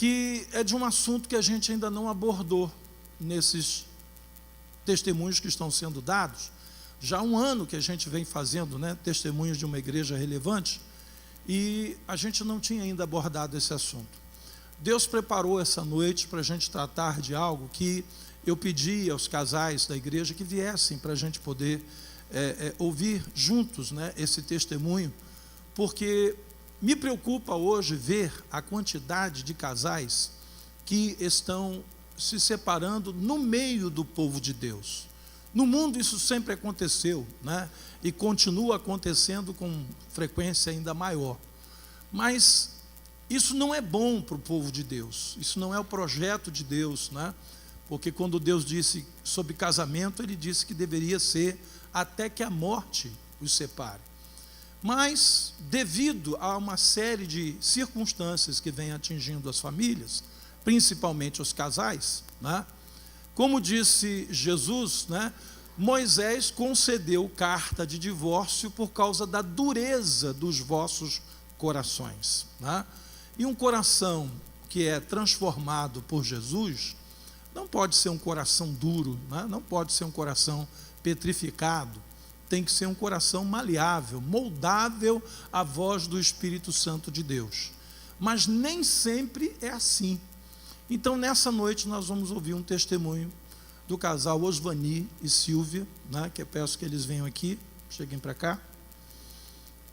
que é de um assunto que a gente ainda não abordou nesses testemunhos que estão sendo dados. Já há um ano que a gente vem fazendo, né, testemunhos de uma igreja relevante, e a gente não tinha ainda abordado esse assunto. Deus preparou essa noite para a gente tratar de algo que eu pedi aos casais da igreja que viessem para a gente poder ouvir juntos, né, esse testemunho, porque me preocupa hoje ver a quantidade de casais que estão se separando no meio do povo de Deus. No mundo isso sempre aconteceu, né? E continua acontecendo com frequência ainda maior. Mas isso não é bom para o povo de Deus, isso não é o projeto de Deus, né? Porque quando Deus disse sobre casamento, Ele disse que deveria ser até que a morte os separe. Mas, devido a uma série de circunstâncias que vêm atingindo as famílias, principalmente os casais, né? Como disse Jesus, né, Moisés concedeu carta de divórcio por causa da dureza dos vossos corações, né? E um coração que é transformado por Jesus não pode ser um coração duro, né? Não pode ser um coração petrificado, tem que ser um coração maleável, moldável à voz do Espírito Santo de Deus. Mas nem sempre é assim. Então, nessa noite, nós vamos ouvir um testemunho do casal Osvani e Silvia, né, que eu peço que eles venham aqui, cheguem para cá.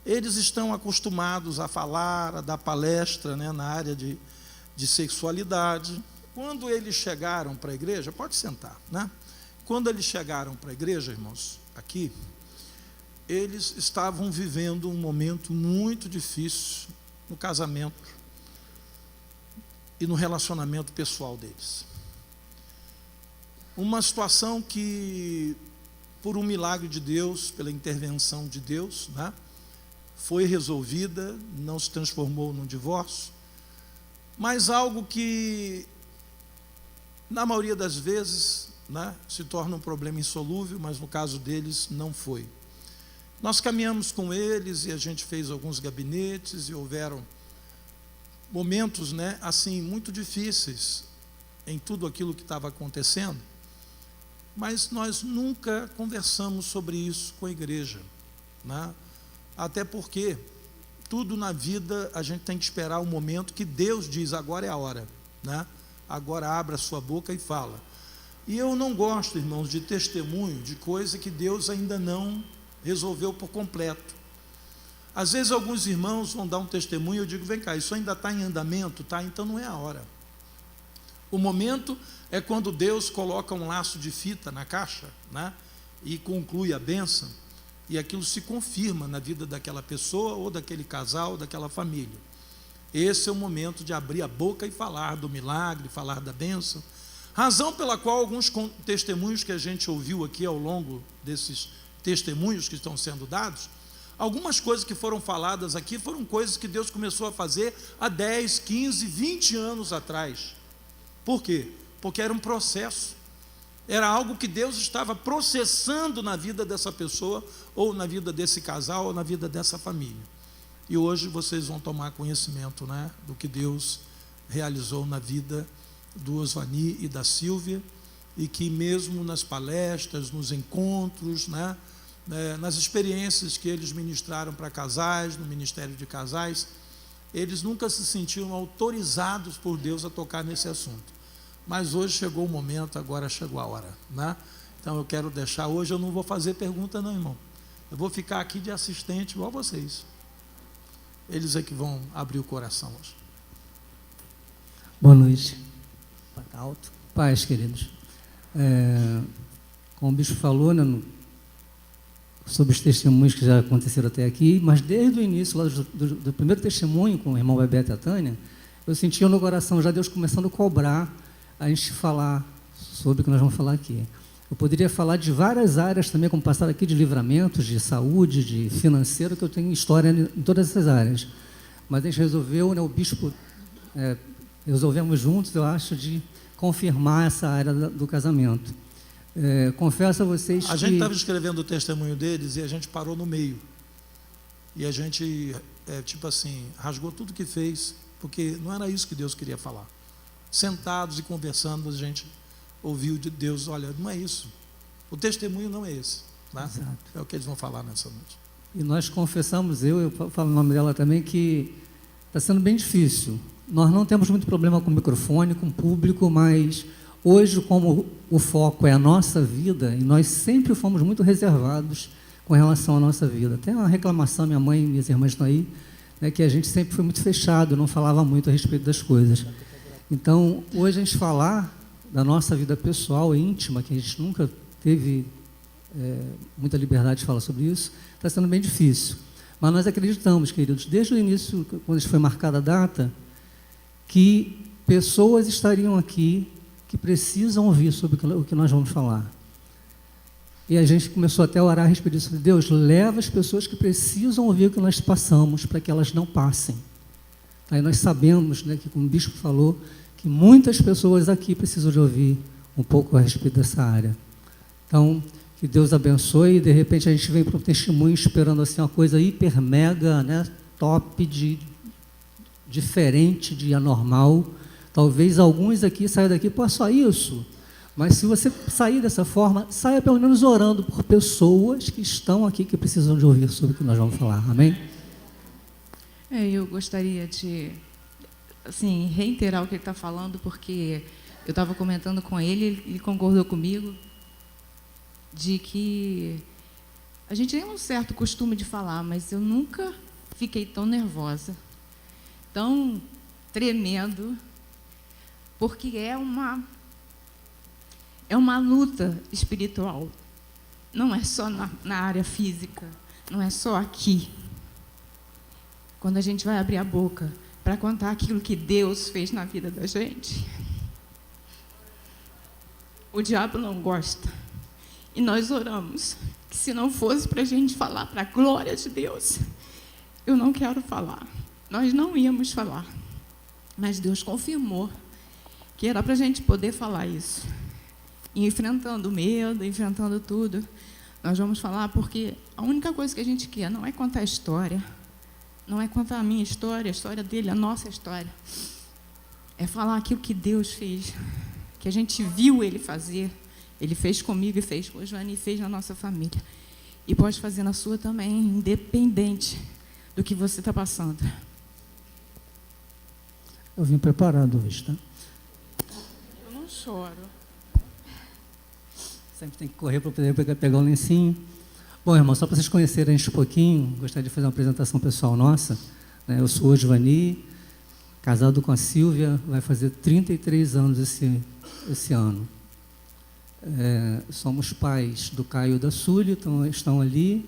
Eles estão acostumados a falar, a dar palestra, né, na área de sexualidade. Quando eles chegaram para a igreja, pode sentar, né? Quando eles chegaram para a igreja, irmãos, aqui, eles estavam vivendo um momento muito difícil no casamento e no relacionamento pessoal deles. Uma situação que, por um milagre de Deus, pela intervenção de Deus, né, foi resolvida, não se transformou num divórcio, mas algo que, na maioria das vezes, né, se torna um problema insolúvel, mas no caso deles não foi. Nós caminhamos com eles e a gente fez alguns gabinetes e houveram momentos, né, assim, muito difíceis em tudo aquilo que estava acontecendo, mas nós nunca conversamos sobre isso com a igreja, né? Até porque tudo na vida a gente tem que esperar o momento que Deus diz, agora é a hora, né? Agora abra a sua boca e fala. E eu não gosto, irmãos, de testemunho de coisa que Deus ainda não resolveu por completo. Às vezes alguns irmãos vão dar um testemunho e eu digo, vem cá, isso ainda está em andamento, tá? Então não é a hora. O momento é quando Deus coloca um laço de fita na caixa, né? E conclui a bênção, e aquilo se confirma na vida daquela pessoa, ou daquele casal, ou daquela família. Esse é o momento de abrir a boca e falar do milagre, falar da bênção. Razão pela qual alguns testemunhos que a gente ouviu aqui ao longo desses testemunhos que estão sendo dados, algumas coisas que foram faladas aqui foram coisas que Deus começou a fazer há 10, 15, 20 anos atrás. Por quê? Porque era um processo. Era algo que Deus estava processando na vida dessa pessoa, ou na vida desse casal, ou na vida dessa família. E hoje vocês vão tomar conhecimento, né, do que Deus realizou na vida do Osvani e da Silvia, e que mesmo nas palestras, nos encontros, né, nas experiências que eles ministraram para casais, no Ministério de Casais, eles nunca se sentiram autorizados por Deus a tocar nesse assunto. Mas hoje chegou o momento, agora chegou a hora, né? Então eu quero deixar, hoje eu não vou fazer pergunta não, irmão. Eu vou ficar aqui de assistente igual vocês. Eles é que vão abrir o coração hoje. Boa noite. Está alto. Paz, queridos. Como o bispo falou, né, sobre os testemunhos que já aconteceram até aqui, mas desde o início, lá do primeiro testemunho com o irmão Bebeto e a Tânia, eu sentia no coração já Deus começando a cobrar a gente falar sobre o que nós vamos falar aqui. Eu poderia falar de várias áreas também, como passaram aqui, de livramentos, de saúde, de financeiro, que eu tenho história em todas essas áreas. Mas a gente resolveu, né, o bispo, resolvemos juntos, eu acho, de confirmar essa área do casamento. Confesso a vocês que... A gente estava escrevendo o testemunho deles e a gente parou no meio. E a gente, tipo assim, rasgou tudo que fez, porque não era isso que Deus queria falar. sentados e conversando, a gente ouviu de Deus, olha, não é isso. O testemunho não é esse. Né? É o que eles vão falar nessa noite. E nós confessamos, eu falo o nome dela também, que está sendo bem difícil. Nós não temos muito problema com o microfone, com o público, mas hoje, como o foco é a nossa vida, e nós sempre fomos muito reservados com relação à nossa vida. Tem uma reclamação, minha mãe e minhas irmãs estão aí, né, que a gente sempre foi muito fechado, não falava muito a respeito das coisas. Então, hoje a gente falar da nossa vida pessoal, íntima, que a gente nunca teve muita liberdade de falar sobre isso, está sendo bem difícil. Mas nós acreditamos, queridos, desde o início, quando foi marcada a data, que pessoas estariam aqui que precisam ouvir sobre o que nós vamos falar. E a gente começou até a orar a respeito disso. Deus, leva as pessoas que precisam ouvir o que nós passamos, para que elas não passem. Aí nós sabemos, né, que, como o bispo falou, que muitas pessoas aqui precisam de ouvir um pouco a respeito dessa área. Então, que Deus abençoe, e de repente a gente vem para um testemunho esperando assim, uma coisa hiper, mega, né, top, diferente, de anormal. Talvez alguns aqui saiam daqui, pô, só isso. Mas se você sair dessa forma, saia pelo menos orando por pessoas que estão aqui, que precisam de ouvir sobre o que nós vamos falar. Amém? Eu gostaria de assim, reiterar o que ele está falando, porque eu estava comentando com ele, ele concordou comigo, de que a gente tem um certo costume de falar, mas eu nunca fiquei tão nervosa, tão tremendo, porque é uma luta espiritual. Não é só na área física, não é só aqui. Quando a gente vai abrir a boca para contar aquilo que Deus fez na vida da gente, o diabo não gosta. E nós oramos que, se não fosse para a gente falar para a glória de Deus, eu não quero falar. Nós não íamos falar. Mas Deus confirmou que era para a gente poder falar isso. E enfrentando o medo, enfrentando tudo, nós vamos falar, porque a única coisa que a gente quer não é contar a história, não é contar a minha história, a história dele, a nossa história. É falar aquilo que Deus fez, que a gente viu Ele fazer. Ele fez comigo e fez com a Joane e fez na nossa família. E pode fazer na sua também, independente do que você está passando. Eu vim preparado hoje, tá? Eu não choro. Sempre tem que correr para poder pegar o lencinho. Bom, irmão, só para vocês conhecerem a gente um pouquinho, gostaria de fazer uma apresentação pessoal nossa. Eu sou o Giovanni, casado com a Sílvia, vai fazer 33 anos esse ano. Somos pais do Caio e da Súlia, então estão ali.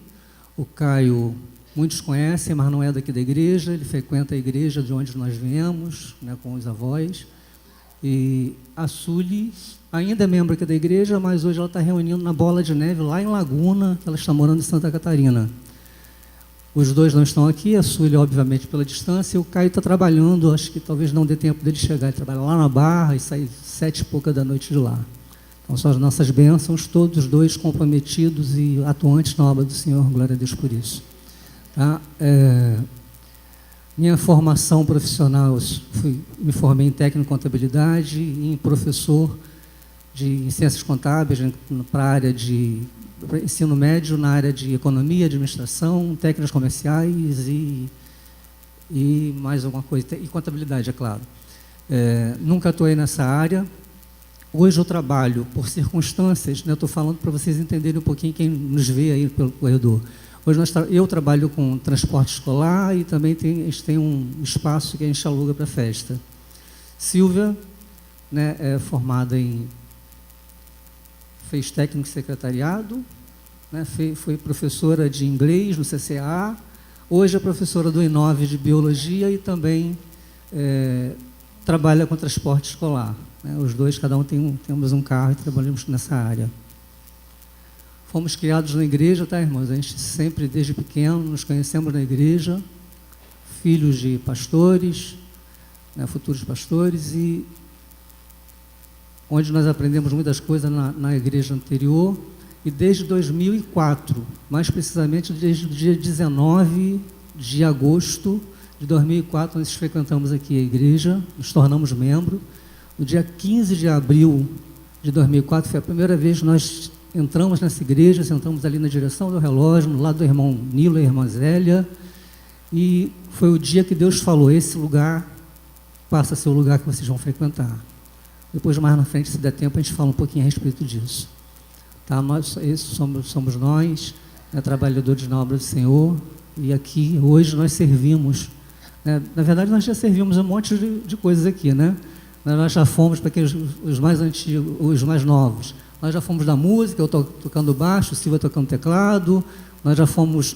O Caio, muitos conhecem, mas não é daqui da igreja, ele frequenta a igreja de onde nós viemos, né, com os avós. E a Súlia ainda é membro aqui da igreja, mas hoje ela está reunindo na Bola de Neve, lá em Laguna, que ela está morando em Santa Catarina. Os dois não estão aqui, a Súlia, obviamente, pela distância, e o Caio está trabalhando, acho que talvez não dê tempo dele chegar, ele trabalha lá na Barra e sai 7h pouca da noite de lá. Então, são as nossas bênçãos, todos os dois comprometidos e atuantes na obra do Senhor, glória a Deus por isso. Tá? Minha formação profissional, me formei em técnico em contabilidade e em professor em ciências contábeis, para a área de ensino médio, na área de economia, administração, técnicas comerciais e mais alguma coisa, e contabilidade, é claro. Nunca atuei nessa área. Hoje eu trabalho por circunstâncias, né, eu estou falando para vocês entenderem um pouquinho, quem nos vê aí pelo corredor. Hoje eu trabalho com transporte escolar e também a gente tem um espaço que a gente aluga para festa. Sílvia, né, é formada fez técnico em secretariado, né, foi professora de inglês no CCA, hoje é professora do INOV de biologia e também trabalha com transporte escolar. Né, os dois, cada um temos um carro e trabalhamos nessa área. Fomos criados na igreja, tá, irmãos? A gente sempre, desde pequeno, nos conhecemos na igreja, filhos de pastores, né, futuros pastores, e onde nós aprendemos muitas coisas na igreja anterior, e desde 2004, mais precisamente desde o dia 19 de agosto de 2004, nós frequentamos aqui a igreja, nos tornamos membro. no dia 15 de abril de 2004, foi a primeira vez que nós entramos nessa igreja, sentamos ali na direção do relógio, no lado do irmão Nilo e a irmã Zélia, e foi o dia que Deus falou, esse lugar passa a ser o lugar que vocês vão frequentar. Depois, mais na frente, se der tempo, a gente fala um pouquinho a respeito disso. Tá? Somos nós, trabalhadores na obra do Senhor, e aqui, hoje, nós servimos. Na verdade, nós já servimos um monte de coisas aqui, né? Nós já fomos para aqueles, os mais antigos, os mais novos. Nós já fomos da música, eu tocando baixo, o Silva tocando teclado. Nós já fomos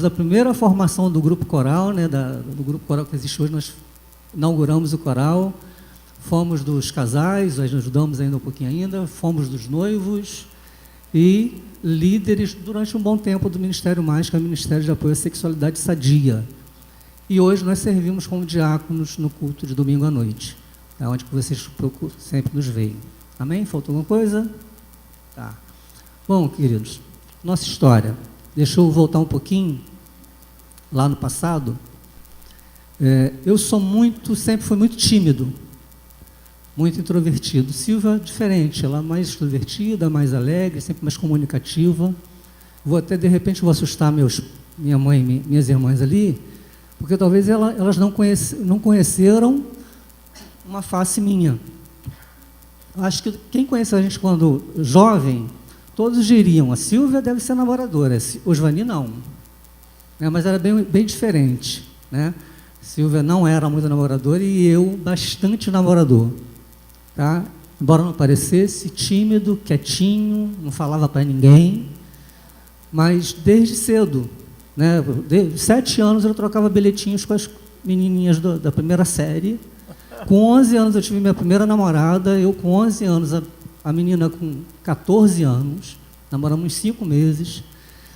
da primeira formação do grupo coral, né? Do grupo coral que existe hoje, nós inauguramos o coral. Fomos dos casais, nós ajudamos ainda um pouquinho ainda. Fomos dos noivos e líderes durante um bom tempo do Ministério Mais, que é o Ministério de Apoio à Sexualidade Sadia. E hoje nós servimos como diáconos no culto de domingo à noite, onde vocês sempre nos veem. Amém? Faltou alguma coisa? Tá. Bom, queridos, nossa história. Deixa eu voltar um pouquinho lá no passado. Eu sempre fui muito tímido, muito introvertido. Silvia, diferente, ela é mais extrovertida, mais alegre, sempre mais comunicativa. De repente, vou assustar minha mãe e minhas irmãs ali, porque talvez elas não conheceram uma face minha. Acho que quem conhece a gente quando jovem, todos diriam, a Silvia deve ser namoradora, o Osvani não. Mas era bem diferente. Né? Silvia não era muito namoradora e eu bastante namorador. Tá? Embora não parecesse, tímido, quietinho, não falava para ninguém, mas desde cedo, né? De 7 anos eu trocava bilhetinhos com as menininhas da primeira série. Com 11 anos eu tive minha primeira namorada, eu com 11 anos, a menina com 14 anos, namoramos 5 meses.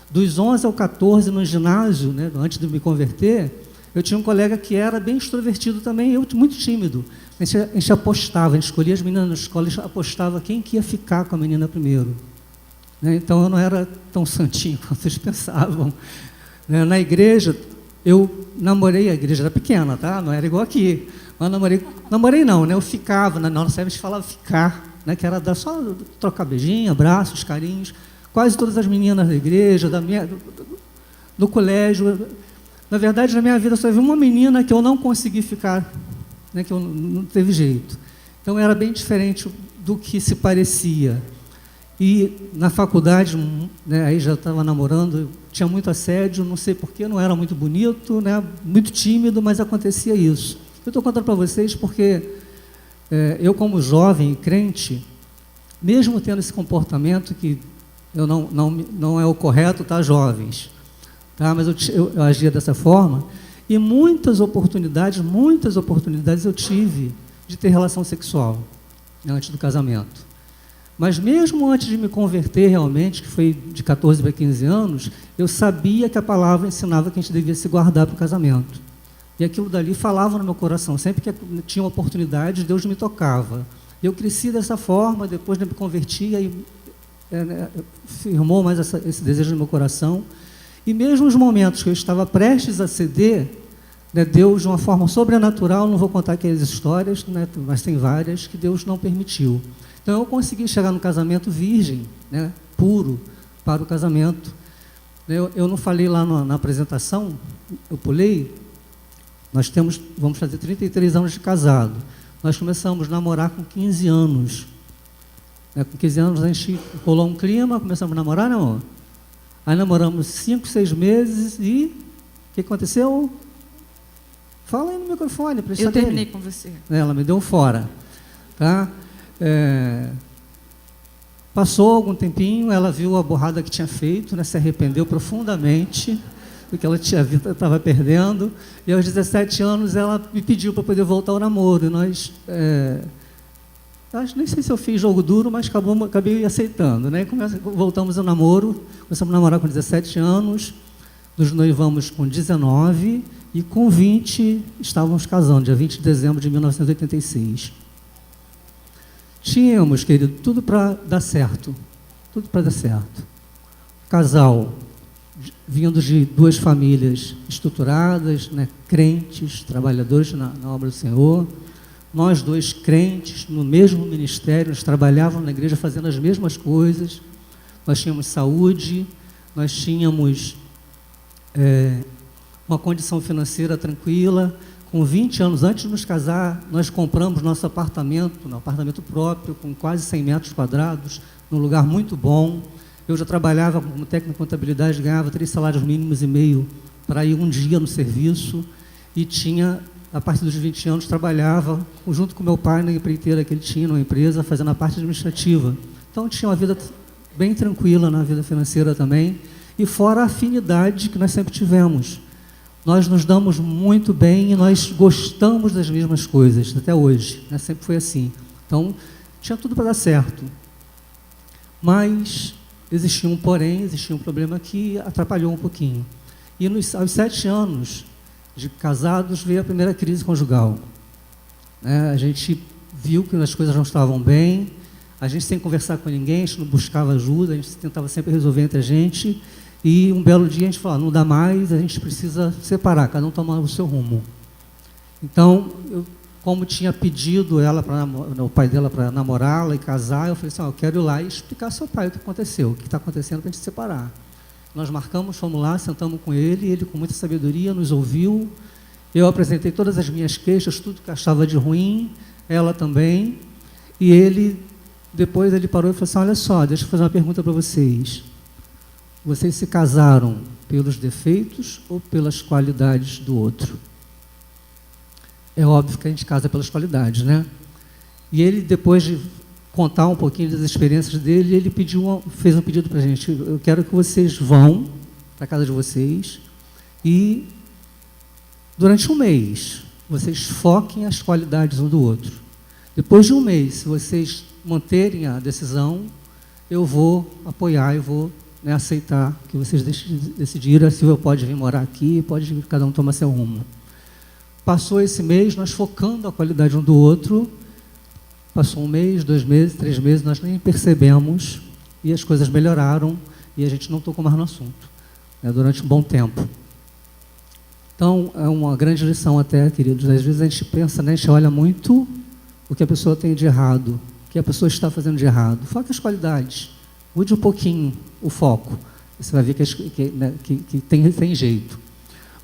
Dos 11 ao 14 no ginásio, né, antes de me converter, eu tinha um colega que era bem extrovertido também, eu muito tímido. A gente apostava, a gente escolhia as meninas na escola e apostava quem que ia ficar com a menina primeiro. Né? Então eu não era tão santinho quanto vocês pensavam. Né? Na igreja, eu namorei, a igreja era pequena, tá? Não era igual aqui. Mas namorei não, né? Eu ficava, na nossa época a gente falava ficar, né? Que era só trocar beijinho, abraços, carinhos. Quase todas as meninas da igreja, do colégio. Na verdade, na minha vida só havia uma menina que eu não consegui ficar, né? Que eu não teve jeito. Então era bem diferente do que se parecia. E na faculdade, né, aí já estava namorando, tinha muito assédio, não sei porquê, não era muito bonito, né, muito tímido, mas acontecia isso. Eu estou contando para vocês porque eu, como jovem e crente, mesmo tendo esse comportamento que não é o correto, tá, jovens? Tá, mas eu agia dessa forma, e muitas oportunidades eu tive de ter relação sexual, né, antes do casamento. Mas mesmo antes de me converter realmente, que foi de 14 para 15 anos, eu sabia que a palavra ensinava que a gente devia se guardar para o casamento. E aquilo dali falava no meu coração. Sempre que tinha uma oportunidade, Deus me tocava. Eu cresci dessa forma, depois me converti, aí firmou mais esse desejo no meu coração. E mesmo os momentos que eu estava prestes a ceder, né, Deus, de uma forma sobrenatural, não vou contar aquelas histórias, né, mas tem várias, que Deus não permitiu. Então, eu consegui chegar no casamento virgem, né, puro, para o casamento. Eu não falei lá na apresentação, eu pulei. Vamos fazer 33 anos de casado. Nós começamos a namorar com 15 anos. Com 15 anos a gente rolou um clima, começamos a namorar, não, amor? Aí namoramos 5, 6 meses e o que aconteceu? Fala aí no microfone. Eu terminei com você. Ela me deu fora. Tá? Passou algum tempinho, ela viu a borrada que tinha feito, né, se arrependeu profundamente do que ela estava perdendo, e aos 17 anos ela me pediu para poder voltar ao namoro, e nós, nem sei se eu fiz jogo duro, mas acabei aceitando, né? Voltamos ao namoro, começamos a namorar com 17 anos, nos noivamos com 19, e com 20 estávamos casando, dia 20 de dezembro de 1986. Tínhamos, querido, tudo para dar certo. Tudo para dar certo. Casal, vindo de 2 famílias estruturadas, né, crentes, trabalhadores na obra do Senhor. nós dois crentes, no mesmo ministério, nós trabalhávamos na igreja fazendo as mesmas coisas, nós tínhamos saúde, nós tínhamos uma condição financeira tranquila. Com 20 anos, antes de nos casar, nós compramos nosso apartamento, um apartamento próprio, com quase 100 metros quadrados, num lugar muito bom. Eu já trabalhava como técnico de contabilidade, ganhava 3 salários mínimos e meio para ir um dia no serviço, e tinha, a partir dos 20 anos, trabalhava junto com meu pai na empreiteira que ele tinha, numa empresa, fazendo a parte administrativa. Então, tinha uma vida bem tranquila na vida financeira também, e fora a afinidade que nós sempre tivemos. Nós nos damos muito bem e nós gostamos das mesmas coisas, até hoje, né? Sempre foi assim. Então, tinha tudo para dar certo. Mas existia um porém, existia um problema que atrapalhou um pouquinho. E aos 7 anos de casados veio a primeira crise conjugal. A gente viu que as coisas não estavam bem, a gente sem conversar com ninguém, a gente não buscava ajuda, a gente tentava sempre resolver entre a gente. E um belo dia a gente falou, não dá mais, a gente precisa separar, cada um tomar o seu rumo. Então, eu, como tinha pedido o pai dela para namorá-la e casar, eu falei assim, eu quero ir lá e explicar ao seu pai o que aconteceu, o que está acontecendo para a gente separar. Nós marcamos, fomos lá, sentamos com ele com muita sabedoria nos ouviu, eu apresentei todas as minhas queixas, tudo que achava de ruim, ela também, e ele, depois ele parou e falou assim, olha só, deixa eu fazer uma pergunta para vocês. Vocês se casaram pelos defeitos ou pelas qualidades do outro? É óbvio que a gente casa pelas qualidades, né? E ele, depois de contar um pouquinho das experiências dele, ele fez um pedido para a gente. Eu quero que vocês vão para a casa de vocês e, durante um mês, vocês foquem as qualidades um do outro. Depois de um mês, se vocês manterem a decisão, eu vou apoiar, eu vou aceitar que vocês decidiram, a Silvia pode vir morar aqui, pode cada um tomar seu rumo. Passou esse mês, nós focando a qualidade um do outro, passou 1 mês, 2 meses, 3 meses, nós nem percebemos, e as coisas melhoraram, e a gente não tocou mais no assunto, durante um bom tempo. Então, é uma grande lição até, queridos, às vezes a gente pensa, a gente olha muito o que a pessoa tem de errado, o que a pessoa está fazendo de errado, foca as qualidades. Mude um pouquinho o foco, você vai ver que tem jeito.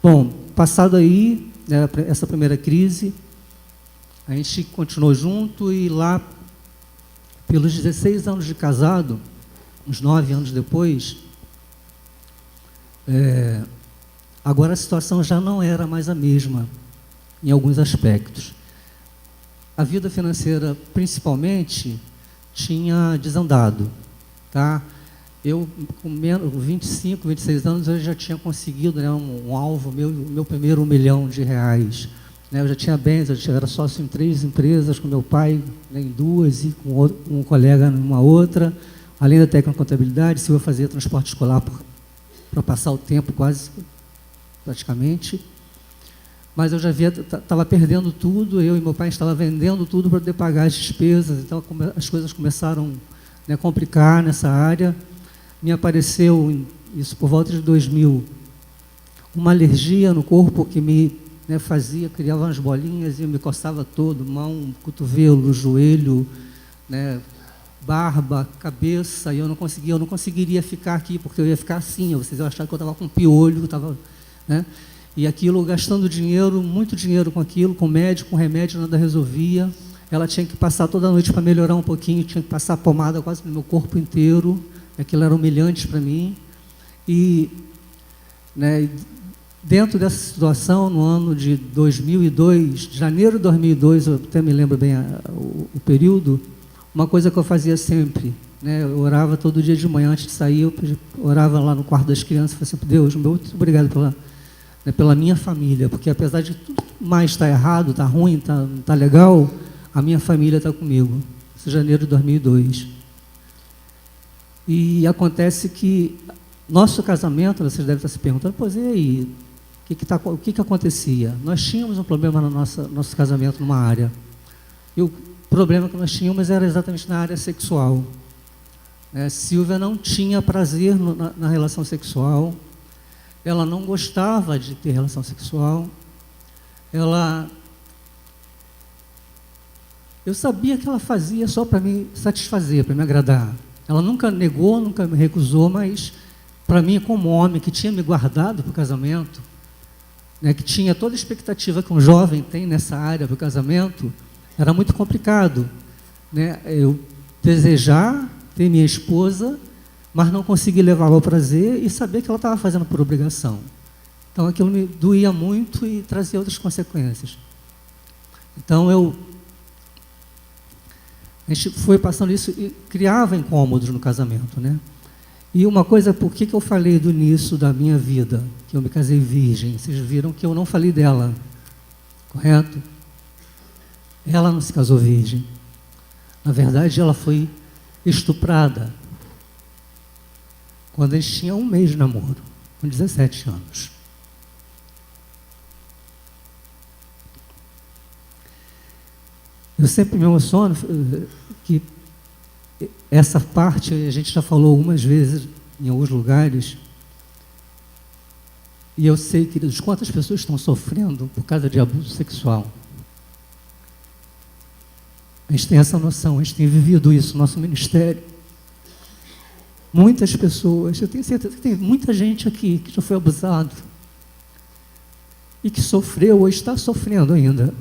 Bom, passado aí, essa primeira crise, a gente continuou junto e lá, pelos 16 anos de casado, uns 9 anos depois, agora a situação já não era mais a mesma, em alguns aspectos. A vida financeira, principalmente, tinha desandado. Tá? Eu, com 25, 26 anos, eu já tinha conseguido um alvo, meu primeiro R$1 milhão. Eu já tinha bens, eu era sócio em 3 empresas, com meu pai em 2 e com um colega numa outra. Além da técnica de contabilidade, se eu fazia transporte escolar para passar o tempo quase, praticamente. Mas eu já estava perdendo tudo, eu e meu pai estava vendendo tudo para poder pagar as despesas, então as coisas começaram complicar nessa área. Me apareceu, isso por volta de 2000, uma alergia no corpo que me criava umas bolinhas e me coçava todo, mão, cotovelo, joelho, barba, cabeça, e eu não conseguiria ficar aqui, porque eu ia ficar assim, vocês iam achar que eu estava com piolho, e aquilo, gastando dinheiro, muito dinheiro com aquilo, com médico, com remédio, nada resolvia. Ela tinha que passar toda a noite para melhorar um pouquinho, tinha que passar pomada quase no meu corpo inteiro, aquilo era humilhante para mim. E dentro dessa situação, no ano de 2002, janeiro de 2002, eu até me lembro bem o período, uma coisa que eu fazia sempre, eu orava todo dia de manhã antes de sair, eu orava lá no quarto das crianças, falei assim, Deus, muito obrigado pela minha família, porque apesar de tudo mais estar errado, estar ruim, não está legal, a minha família está comigo. Isso é janeiro de 2002. E acontece que nosso casamento, vocês devem estar se perguntando, pois e aí, o que acontecia? Nós tínhamos um problema no nosso casamento numa área. E o problema que nós tínhamos era exatamente na área sexual. Silvia não tinha prazer na relação sexual, ela não gostava de ter relação sexual, ela eu sabia que ela fazia só para me satisfazer, para me agradar. Ela nunca negou, nunca me recusou, mas para mim, como homem que tinha me guardado para o casamento, né, que tinha toda a expectativa que um jovem tem nessa área do casamento, era muito complicado, né? Eu desejar ter minha esposa, mas não conseguir levá-la ao prazer e saber que ela estava fazendo por obrigação. Então, aquilo me doía muito e trazia outras consequências. Então, a gente foi passando isso e criava incômodos no casamento, né? E uma coisa, por que eu falei do início da minha vida, que eu me casei virgem? Vocês viram que eu não falei dela, correto? Ela não se casou virgem. Na verdade, ela foi estuprada quando a gente tinha 1 mês de namoro, com 17 anos. Eu sempre me emociono que essa parte a gente já falou algumas vezes em alguns lugares, e eu sei, queridos, quantas pessoas estão sofrendo por causa de abuso sexual. A gente tem essa noção, a gente tem vivido isso no nosso ministério. Muitas pessoas, eu tenho certeza que tem muita gente aqui que já foi abusado e que sofreu ou está sofrendo ainda.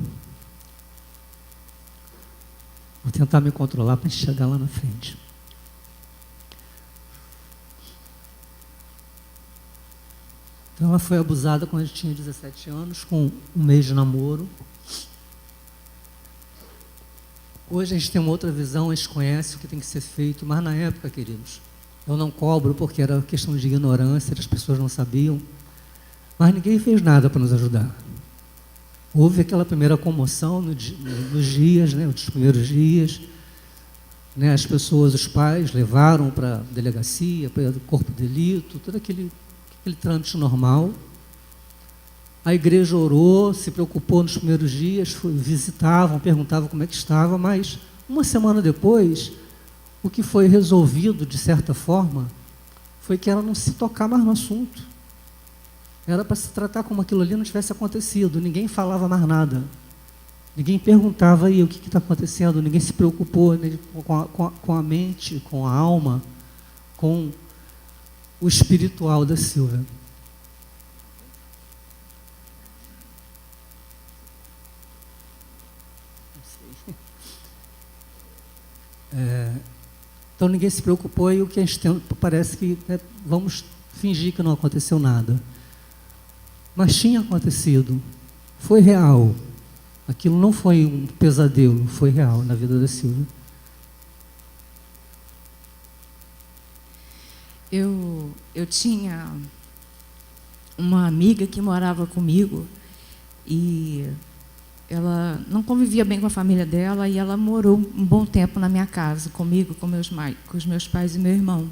Vou tentar me controlar para chegar lá na frente. Então, ela foi abusada quando a gente tinha 17 anos, com 1 mês de namoro. Hoje a gente tem uma outra visão, a gente conhece o que tem que ser feito, mas na época, queridos, eu não cobro porque era questão de ignorância, as pessoas não sabiam, mas ninguém fez nada para nos ajudar. Houve aquela primeira comoção nos dias, né, nos primeiros dias, né, as pessoas, os pais, levaram para a delegacia, para o corpo de delito, todo aquele trâmite normal. A igreja orou, se preocupou nos primeiros dias, visitavam, perguntavam como é que estava, mas 1 semana depois, o que foi resolvido, de certa forma, foi que ela não se tocar mais no assunto. Era para se tratar como aquilo ali não tivesse acontecido, ninguém falava mais nada. Ninguém perguntava aí o que está acontecendo, ninguém se preocupou, né, com a mente, com a alma, com o espiritual da Silvia. Então ninguém se preocupou e o que a gente tem, parece que vamos fingir que não aconteceu nada. Mas tinha acontecido, foi real. Aquilo não foi um pesadelo, foi real na vida da Silvia. Eu tinha uma amiga que morava comigo e ela não convivia bem com a família dela e ela morou um bom tempo na minha casa, comigo, com os meus pais e meu irmão.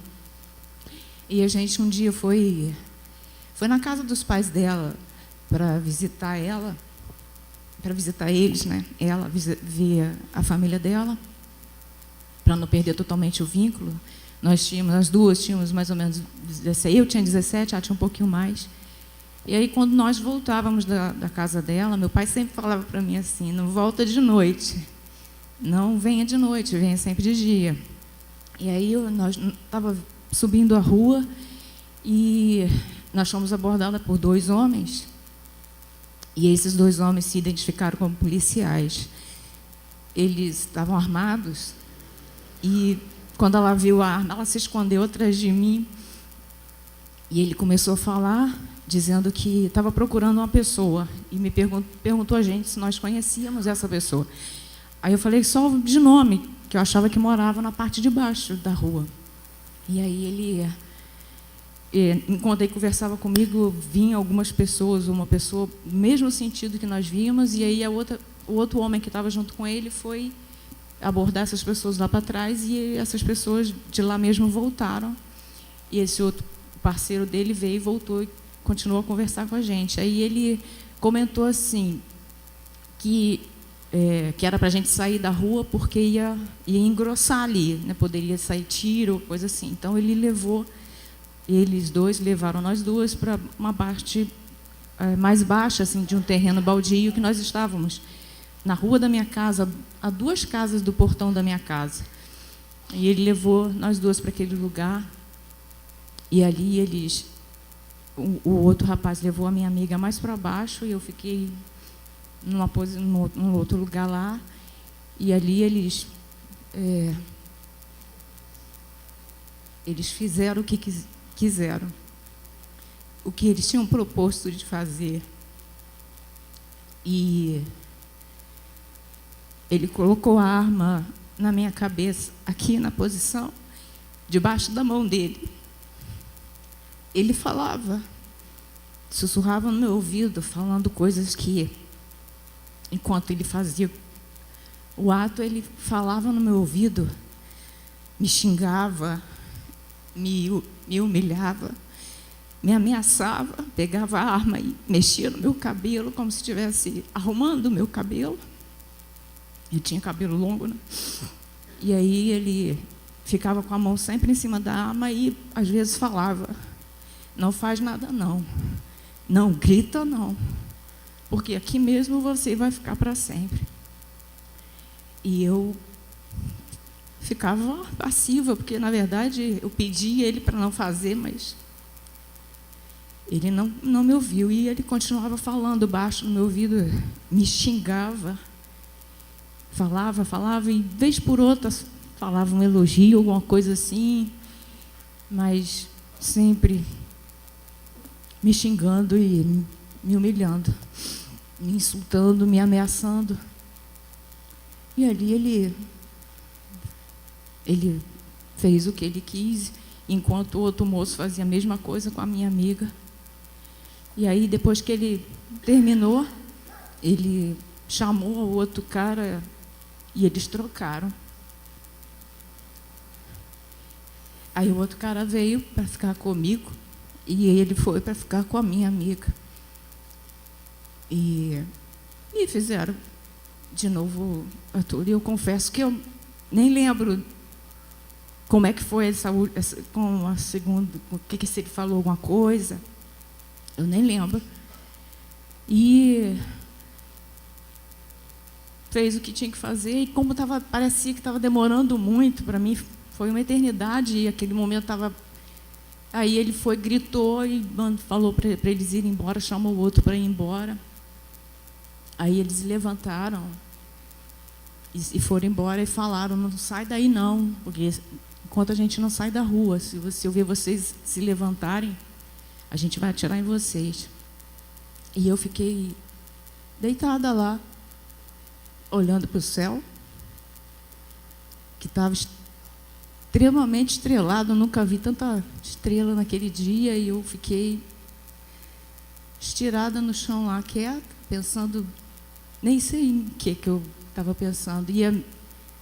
E a gente um dia foi na casa dos pais dela para visitar ela, para visitar eles, né? Ela via a família dela, para não perder totalmente o vínculo. As duas tínhamos mais ou menos 16, eu tinha 17, ela tinha um pouquinho mais. E aí, quando nós voltávamos da casa dela, meu pai sempre falava para mim assim, não volta de noite, não venha de noite, venha sempre de dia. E aí, nós estava subindo a rua e nós fomos abordadas por 2 homens. E esses 2 homens se identificaram como policiais. Eles estavam armados e, quando ela viu a arma, ela se escondeu atrás de mim. E ele começou a falar, dizendo que estava procurando uma pessoa. E me perguntou a gente se nós conhecíamos essa pessoa. Aí eu falei só de nome, que eu achava que morava na parte de baixo da rua. E aí enquanto ele conversava comigo, vinha algumas pessoas, uma pessoa no mesmo sentido que nós víamos, e aí o outro homem que estava junto com ele foi abordar essas pessoas lá para trás, e essas pessoas de lá mesmo voltaram. E esse outro parceiro dele veio e voltou e continuou a conversar com a gente. Aí ele comentou assim, que era para a gente sair da rua porque ia engrossar ali, né? Poderia sair tiro, coisa assim. Então eles dois levaram nós duas para uma parte mais baixa, assim, de um terreno baldio que nós estávamos. na rua da minha casa, a 2 casas do portão da minha casa. E ele levou nós 2 para aquele lugar. E ali o outro rapaz levou a minha amiga mais para baixo e eu fiquei num outro lugar lá. E ali eles fizeram o que quiseram, o que eles tinham proposto de fazer. E ele colocou a arma na minha cabeça, aqui na posição, debaixo da mão dele. Ele falava, sussurrava no meu ouvido, falando coisas que, enquanto ele fazia o ato, ele falava no meu ouvido, me xingava, me humilhava, me ameaçava, pegava a arma e mexia no meu cabelo, como se estivesse arrumando o meu cabelo. Eu tinha cabelo longo, né? E aí ele ficava com a mão sempre em cima da arma e, às vezes, falava, não faz nada não, não grita não, porque aqui mesmo você vai ficar para sempre. E eu ficava passiva, porque, na verdade, eu pedi ele para não fazer, mas ele não me ouviu. E ele continuava falando baixo no meu ouvido, me xingava, falava, e, vez por outra, falava um elogio, alguma coisa assim, mas sempre me xingando e me humilhando, me insultando, me ameaçando. E ali ele fez o que ele quis, enquanto o outro moço fazia a mesma coisa com a minha amiga. E aí, depois que ele terminou, ele chamou o outro cara e eles trocaram. Aí o outro cara veio para ficar comigo e ele foi para ficar com a minha amiga. E fizeram de novo a tudo. E eu confesso que eu nem lembro como é que foi com a segunda, o que se ele falou alguma coisa. Eu nem lembro. E fez o que tinha que fazer. E como parecia que estava demorando muito, para mim foi uma eternidade. E aquele momento estava... Aí ele foi, gritou e falou para eles irem embora, chamou o outro para ir embora. Aí eles se levantaram e foram embora e falaram, não sai daí não, porque enquanto a gente não sai da rua, se eu ver vocês se levantarem, a gente vai atirar em vocês. E eu fiquei deitada lá, olhando para o céu, que estava extremamente estrelado. Eu nunca vi tanta estrela naquele dia, e eu fiquei estirada no chão lá, quieta, pensando, nem sei em que eu estava pensando. E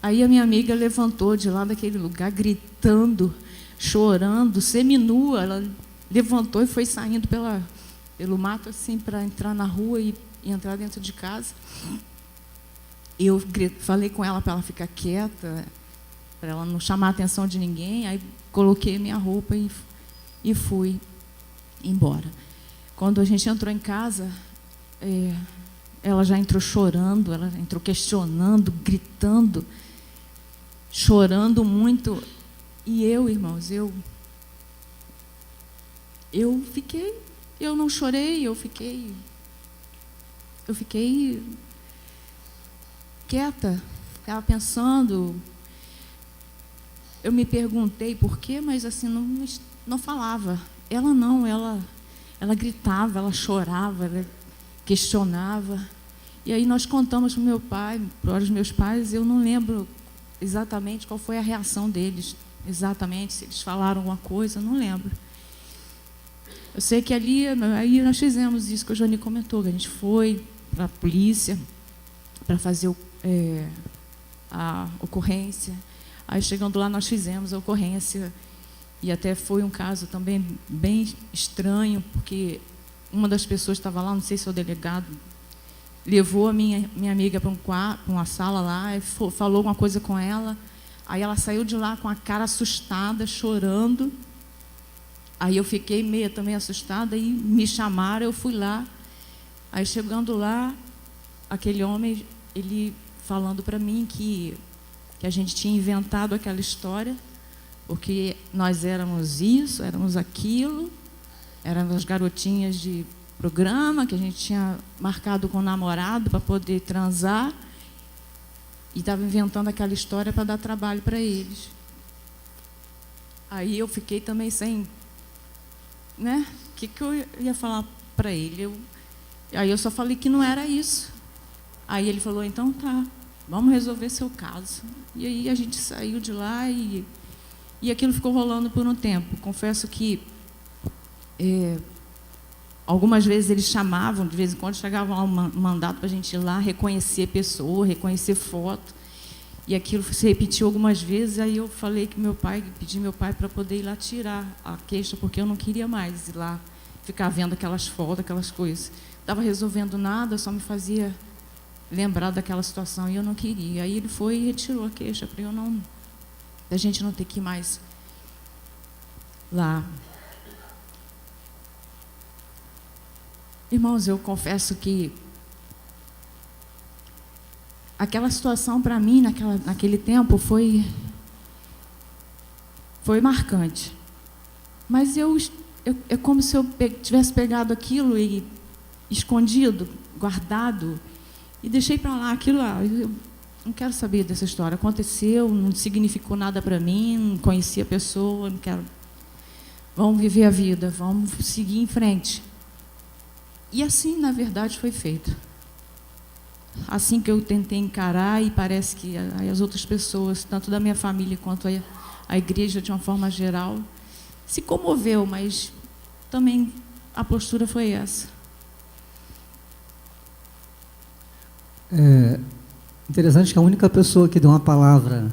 aí a minha amiga levantou de lá daquele lugar, gritando, chorando, seminua. Ela levantou e foi saindo pelo mato, assim, para entrar na rua e entrar dentro de casa. Eu falei com ela para ela ficar quieta, para ela não chamar a atenção de ninguém. Aí coloquei minha roupa e fui embora. Quando a gente entrou em casa, ela já entrou chorando, ela entrou questionando, gritando, chorando muito. E eu, irmãos, eu não chorei, eu fiquei quieta, ficava pensando. Eu me perguntei por quê, mas assim, não falava. Ela não, ela gritava, ela chorava, ela questionava. E aí nós contamos para o meu pai, para os meus pais. Eu não lembro exatamente qual foi a reação deles, exatamente, se eles falaram alguma coisa, eu não lembro. Eu sei que aí nós fizemos isso que o Johnny comentou, que a gente foi para a polícia para fazer a ocorrência. Aí, chegando lá, nós fizemos a ocorrência, e até foi um caso também bem estranho, porque uma das pessoas estava lá, não sei se é o delegado, levou a minha amiga para uma sala lá, e falou alguma coisa com ela. Aí ela saiu de lá com a cara assustada, chorando. Aí eu fiquei meio também assustada e me chamaram, eu fui lá. Aí, chegando lá, aquele homem, ele falando para mim que a gente tinha inventado aquela história, porque nós éramos isso, éramos aquilo, éramos as garotinhas de programa, que a gente tinha marcado com o namorado para poder transar, e estava inventando aquela história para dar trabalho para eles. Aí eu fiquei também sem, né? O que eu ia falar para ele? Aí eu só falei que não era isso. Aí ele falou, então tá, vamos resolver seu caso. E aí a gente saiu de lá e aquilo ficou rolando por um tempo. Confesso que algumas vezes eles chamavam, de vez em quando chegava lá um mandato para a gente ir lá reconhecer pessoa, reconhecer foto. E aquilo se repetiu algumas vezes, aí eu falei que pedi meu pai para poder ir lá tirar a queixa, porque eu não queria mais ir lá ficar vendo aquelas fotos, aquelas coisas. Não estava resolvendo nada, só me fazia lembrar daquela situação, e eu não queria. Aí ele foi e retirou a queixa, para a gente não ter que ir mais lá. Irmãos, eu confesso que aquela situação, para mim, naquele tempo, foi marcante. Mas é como se eu tivesse pegado aquilo e escondido, guardado, e deixei para lá aquilo lá. Eu não quero saber dessa história. Aconteceu, não significou nada para mim, não conhecia a pessoa, não quero. Vamos viver a vida, vamos seguir em frente. E assim, na verdade, foi feito. Assim que eu tentei encarar, e parece que as outras pessoas, tanto da minha família quanto a igreja de uma forma geral, se comoveu, mas também a postura foi essa. Interessante que a única pessoa que deu uma palavra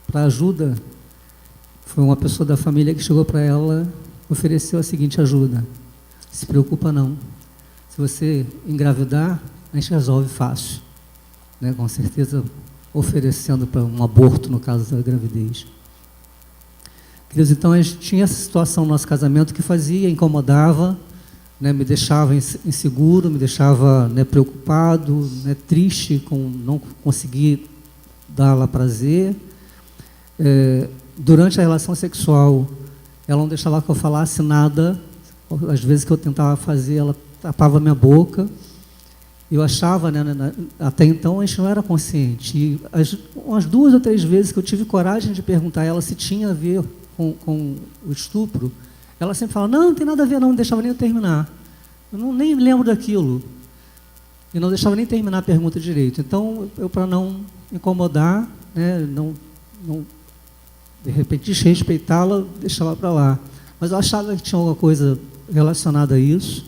para ajuda foi uma pessoa da família que chegou para ela, ofereceu a seguinte ajuda: se preocupa não, se você engravidar, a gente resolve fácil, né? Com certeza oferecendo para um aborto, no caso da gravidez. Queridos, então a gente tinha essa situação no nosso casamento que incomodava, né? Me deixava inseguro, me deixava, né, preocupado, né, triste com não conseguir dar-lhe prazer. Durante a relação sexual, ela não deixava que eu falasse nada. Às vezes que eu tentava fazer, ela tapava minha boca. Eu achava, né, até então a gente não era consciente. E umas 2 ou 3 vezes que eu tive coragem de perguntar a ela se tinha a ver com o estupro, ela sempre falava, não tem nada a ver, não deixava nem eu terminar. Eu nem lembro daquilo. E não deixava nem terminar a pergunta direito. Então, eu para não incomodar, né, não de repente desrespeitá-la, deixava para lá. Mas eu achava que tinha alguma coisa relacionada a isso.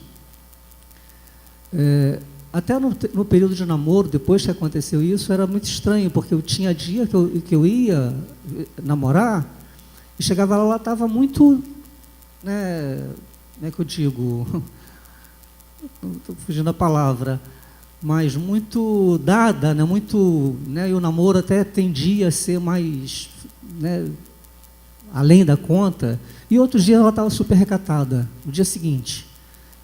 Até no período de namoro, depois que aconteceu isso, era muito estranho, porque eu tinha dia que eu ia namorar, e chegava lá, ela estava muito, né, como é que eu digo, estou fugindo da palavra, mas muito dada, né, muito, né, e o namoro até tendia a ser mais, né, além da conta, e outros dias ela estava super recatada, no dia seguinte.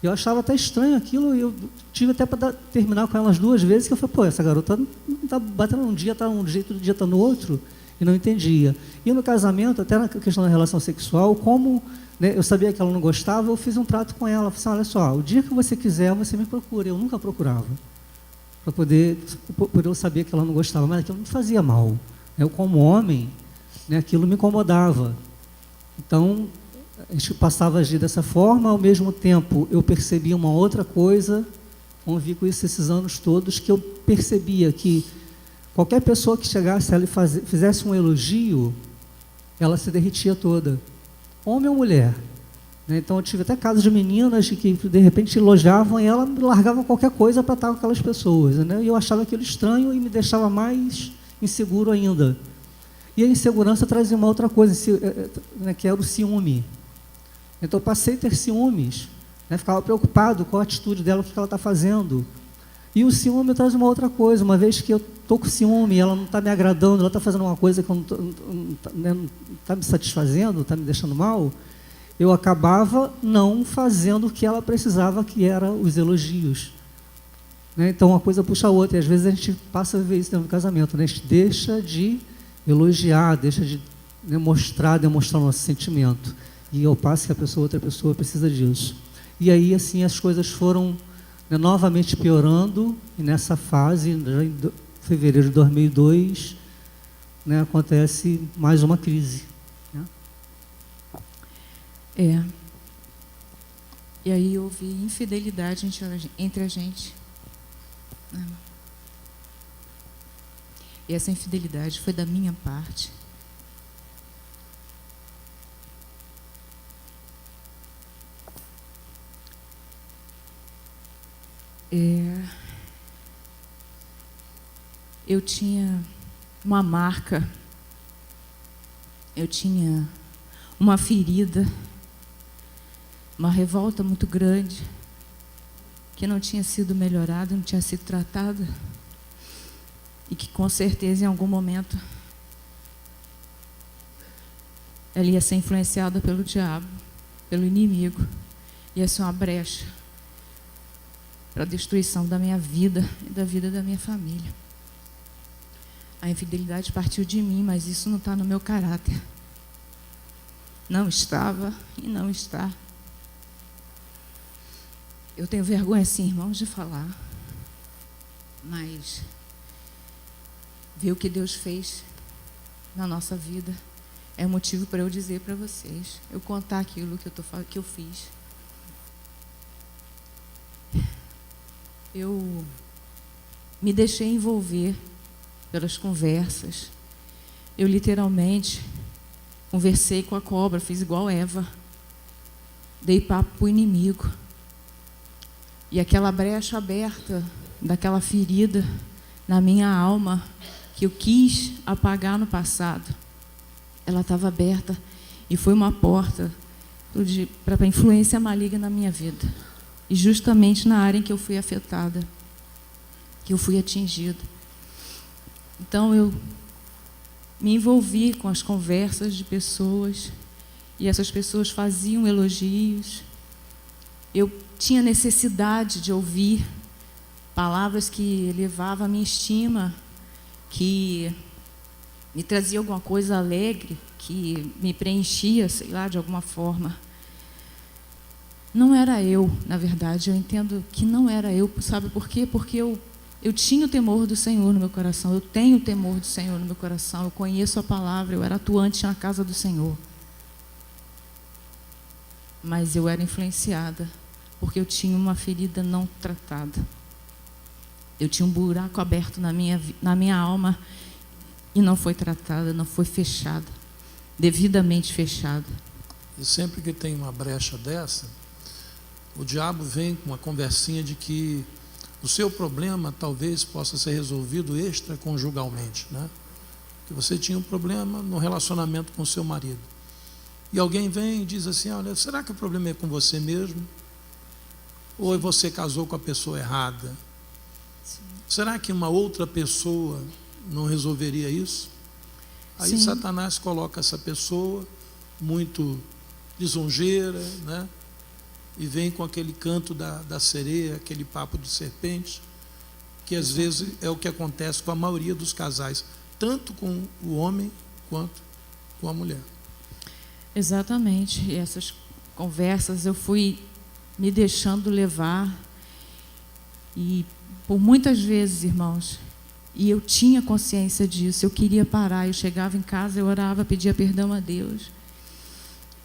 Eu achava até estranho aquilo, e eu tive até para terminar com ela umas 2 vezes, que eu falei, pô, essa garota não está batendo um dia, está um jeito, outro dia está no outro, e não entendia. E no casamento, até na questão da relação sexual, como, né, eu sabia que ela não gostava, eu fiz um trato com ela, falei assim, olha só, o dia que você quiser, você me procura. Eu nunca procurava, para poder eu saber que ela não gostava, mas aquilo me fazia mal. Eu, como homem, né, aquilo me incomodava. Então, a gente passava a agir dessa forma, ao mesmo tempo eu percebia uma outra coisa, convivi com isso esses anos todos, que eu percebia que qualquer pessoa que chegasse ela e fizesse um elogio, ela se derretia toda, homem ou mulher. Né? Então eu tive até casos de meninas que de repente elogiavam e ela largava qualquer coisa para estar com aquelas pessoas. Né? E eu achava aquilo estranho e me deixava mais inseguro ainda. E a insegurança trazia uma outra coisa, né, que era o ciúme. Então eu passei a ter ciúmes, né, ficava preocupado com a atitude dela, o que ela está fazendo. E o ciúme traz uma outra coisa, uma vez que eu estou com ciúme, ela não está me agradando, ela está fazendo uma coisa que não está me satisfazendo, está me deixando mal, eu acabava não fazendo o que ela precisava, que era os elogios. né? Então, uma coisa puxa a outra, e às vezes a gente passa a viver isso dentro do casamento, né? A gente deixa de elogiar, deixa de, né, demonstrar o nosso sentimento, e ao passo que outra pessoa precisa disso. E aí, assim, as coisas foram, né, novamente piorando, e nessa fase, já em fevereiro de 2002, né, acontece mais uma crise, né? E aí houve infidelidade entre a gente. E essa infidelidade foi da minha parte. Eu tinha uma marca, eu tinha uma ferida, uma revolta muito grande, que não tinha sido melhorada, não tinha sido tratada, e que com certeza em algum momento ela ia ser influenciada pelo diabo, pelo inimigo, ia ser uma brecha para a destruição da minha vida e da vida da minha família. A infidelidade partiu de mim, mas isso não está no meu caráter. Não estava e não está. Eu tenho vergonha, sim, irmãos, de falar, mas ver o que Deus fez na nossa vida é motivo para eu dizer para vocês, eu contar aquilo que eu fiz. Eu me deixei envolver pelas conversas. Eu literalmente conversei com a cobra, fiz igual Eva, dei papo para o inimigo. E aquela brecha aberta, daquela ferida na minha alma, que eu quis apagar no passado, ela estava aberta e foi uma porta para a influência maligna na minha vida. E justamente na área em que eu fui afetada, que eu fui atingida. Então eu me envolvi com as conversas de pessoas, e essas pessoas faziam elogios. Eu tinha necessidade de ouvir palavras que elevavam a minha estima, que me trazia alguma coisa alegre, que me preenchia, sei lá, de alguma forma. Não era eu, na verdade, eu entendo que não era eu, sabe por quê? Porque eu tinha o temor do Senhor no meu coração, eu tenho o temor do Senhor no meu coração, eu conheço a palavra, eu era atuante na casa do Senhor. Mas eu era influenciada, porque eu tinha uma ferida não tratada. Eu tinha um buraco aberto na minha alma e não foi tratada, não foi fechada, devidamente fechada. E sempre que tem uma brecha dessa, o diabo vem com uma conversinha de que o seu problema talvez possa ser resolvido extraconjugalmente, né? Que você tinha um problema no relacionamento com o seu marido. E alguém vem e diz assim, olha, será que o problema é com você mesmo? Ou você casou com a pessoa errada? Sim. Será que uma outra pessoa não resolveria isso? Aí sim, Satanás coloca essa pessoa muito lisonjeira, né? E vem com aquele canto da sereia, aquele papo de serpente, que às vezes é o que acontece com a maioria dos casais, tanto com o homem quanto com a mulher. Exatamente. E essas conversas eu fui me deixando levar, e por muitas vezes, irmãos, e eu tinha consciência disso, eu queria parar, eu chegava em casa, eu orava, pedia perdão a Deus,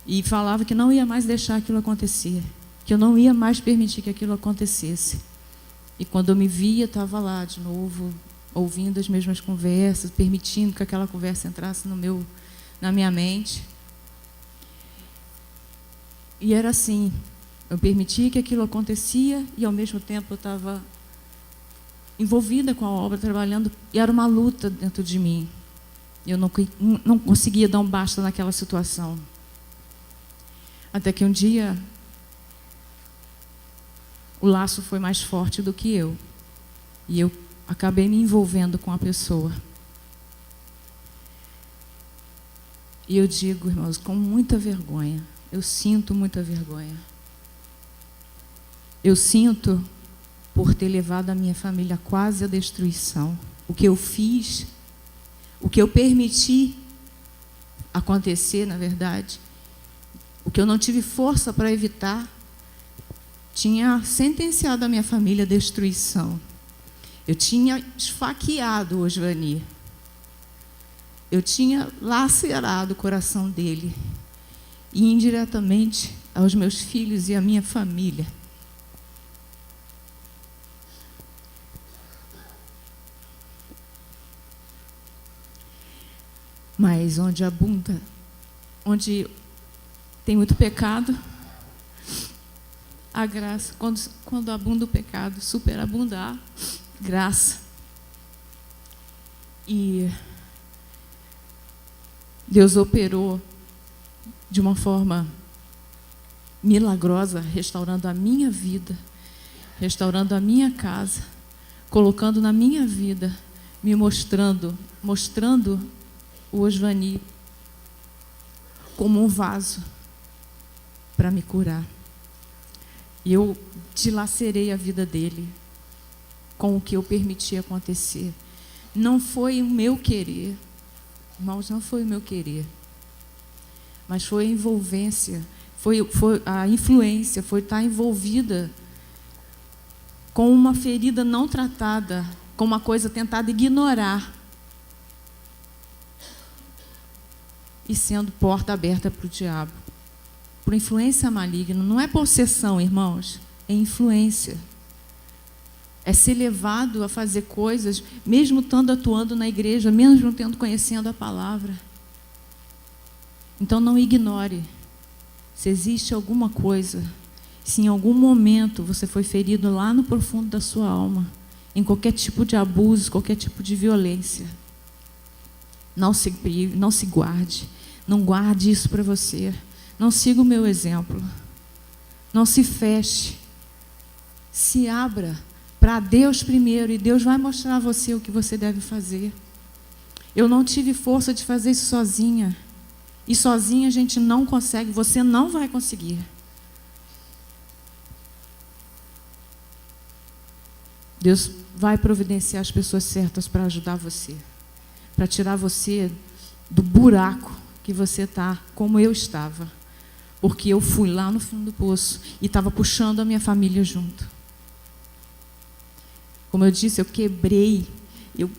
e falava que não ia mais deixar aquilo acontecer, que eu não ia mais permitir que aquilo acontecesse. E quando eu me via, estava lá de novo, ouvindo as mesmas conversas, permitindo que aquela conversa entrasse na minha mente. E era assim, eu permitia que aquilo acontecia e ao mesmo tempo eu estava envolvida com a obra, trabalhando, e era uma luta dentro de mim. Eu não conseguia dar um basta naquela situação. Até que um dia o laço foi mais forte do que eu. E eu acabei me envolvendo com a pessoa. E eu digo, irmãos, com muita vergonha, eu sinto muita vergonha. Eu sinto por ter levado a minha família quase à destruição. O que eu fiz, o que eu permiti acontecer, na verdade, o que eu não tive força para evitar, tinha sentenciado a minha família à destruição. Eu tinha esfaqueado o Osvani. Eu tinha lacerado o coração dele. E indiretamente aos meus filhos e à minha família. Mas onde abunda, onde tem muito pecado, a graça, quando abunda o pecado, superabunda a graça. E Deus operou de uma forma milagrosa, restaurando a minha vida, restaurando a minha casa, colocando na minha vida, me mostrando o Osvani como um vaso para me curar. E eu dilacerei a vida dele com o que eu permiti acontecer. Não foi o meu querer, irmãos, não foi o meu querer, mas foi a envolvência, foi a influência, foi estar envolvida com uma ferida não tratada, com uma coisa tentada ignorar, e sendo porta aberta para o diabo, por influência maligna. Não é possessão, irmãos, é influência. É ser levado a fazer coisas, mesmo estando atuando na igreja, mesmo tendo conhecendo a palavra. Então não ignore. Se existe alguma coisa, se em algum momento você foi ferido lá no profundo da sua alma, em qualquer tipo de abuso, qualquer tipo de violência, não se prive, não se guarde. Não guarde isso para você. Não siga o meu exemplo. Não se feche. Se abra para Deus primeiro, e Deus vai mostrar a você o que você deve fazer. Eu não tive força de fazer isso sozinha. E sozinha a gente não consegue, você não vai conseguir. Deus vai providenciar as pessoas certas para ajudar você, para tirar você do buraco que você está, como eu estava. Porque eu fui lá no fundo do poço e estava puxando a minha família junto. Como eu disse, eu quebrei, eu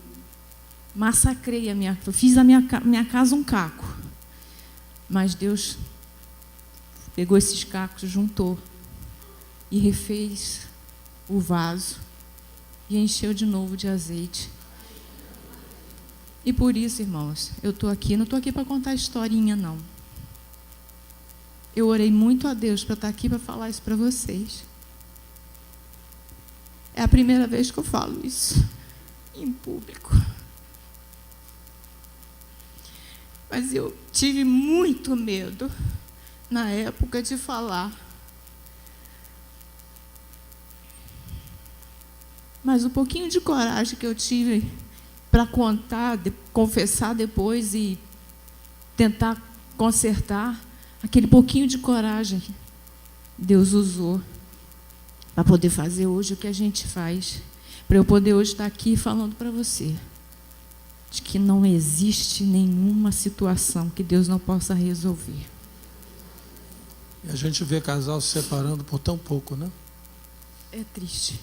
massacrei eu fiz a minha casa um caco. Mas Deus pegou esses cacos, juntou e refez o vaso e encheu de novo de azeite. E por isso, irmãos, eu estou aqui, não estou aqui para contar historinha, não. Eu orei muito a Deus para estar aqui para falar isso para vocês. É a primeira vez que eu falo isso em público. Mas eu tive muito medo, na época, de falar. Mas o pouquinho de coragem que eu tive para contar, confessar depois e tentar consertar, aquele pouquinho de coragem, Deus usou para poder fazer hoje o que a gente faz, para eu poder hoje estar aqui falando para você de que não existe nenhuma situação que Deus não possa resolver. E a gente vê casal se separando por tão pouco, né? É triste.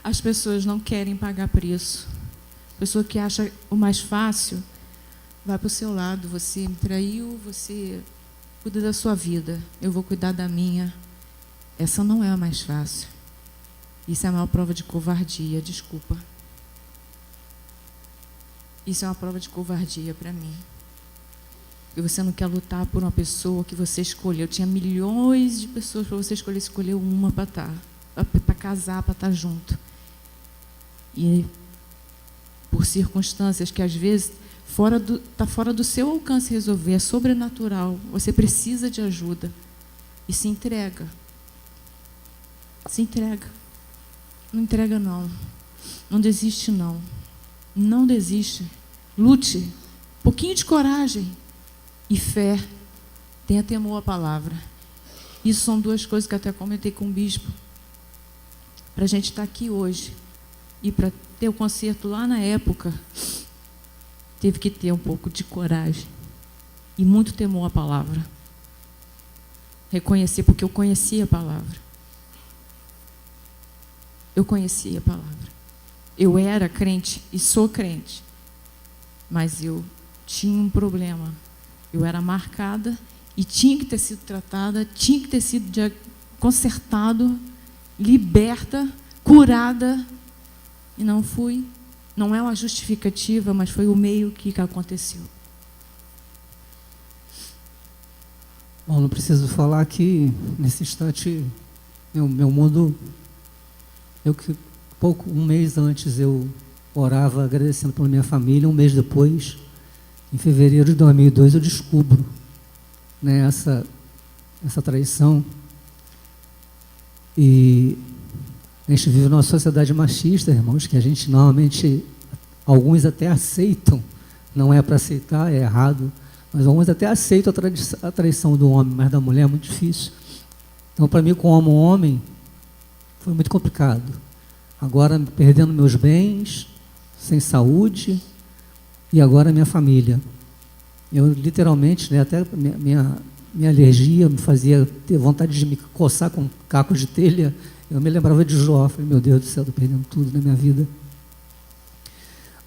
As pessoas não querem pagar preço. A pessoa que acha o mais fácil vai para o seu lado. Você me traiu, você cuida da sua vida, eu vou cuidar da minha. Essa não é a mais fácil. Isso é uma prova de covardia, desculpa. Isso é uma prova de covardia para mim. Porque você não quer lutar por uma pessoa que você escolheu. Tinha milhões de pessoas para você escolher, escolheu uma para casar, para estar junto. E por circunstâncias que às vezes está fora do seu alcance resolver, é sobrenatural, você precisa de ajuda. E se entrega. Se entrega. Não entrega, não. Não desiste, não. Não desiste. Lute. Um pouquinho de coragem e fé. Tenha temor à palavra. Isso são duas coisas que até comentei com o bispo. para a gente estar aqui hoje e para ter o concerto lá na época, teve que ter um pouco de coragem e muito temor à palavra. Reconhecer, porque eu conhecia a palavra. Eu conhecia a palavra. Eu era crente e sou crente, mas eu tinha um problema. Eu era marcada e tinha que ter sido tratada, tinha que ter sido consertado, liberta, curada, e não fui. Não é uma justificativa, mas foi o meio que aconteceu. Bom, não preciso falar que, nesse instante, meu mundo... um mês antes eu orava agradecendo pela minha família, um mês depois, em fevereiro de 2002, eu descubro, né, essa traição. E a gente vive numa sociedade machista, irmãos, que a gente normalmente, alguns até aceitam, não é para aceitar, é errado, mas alguns até aceitam a traição do homem, mas da mulher é muito difícil. Então, para mim, como homem, foi muito complicado. Agora, perdendo meus bens, sem saúde, e agora minha família. Eu, literalmente, né, até minha alergia me fazia ter vontade de me coçar com um caco de telha. Eu me lembrava de Jó, falei, meu Deus do céu, estou perdendo tudo na minha vida.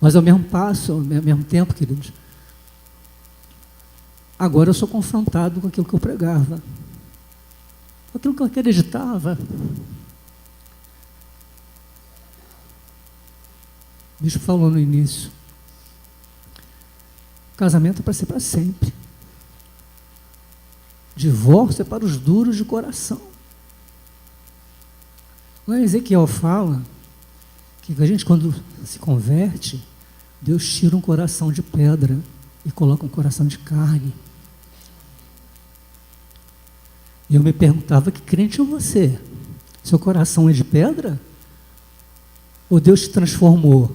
Mas, ao mesmo tempo, queridos, agora eu sou confrontado com aquilo que eu pregava, com aquilo que eu acreditava. O bispo falou no início, o casamento é para ser para sempre. Divórcio é para os duros de coração. O Ezequiel fala que a gente, quando se converte, Deus tira um coração de pedra e coloca um coração de carne. E eu me perguntava, que crente é você? Seu coração é de pedra? Ou Deus te transformou?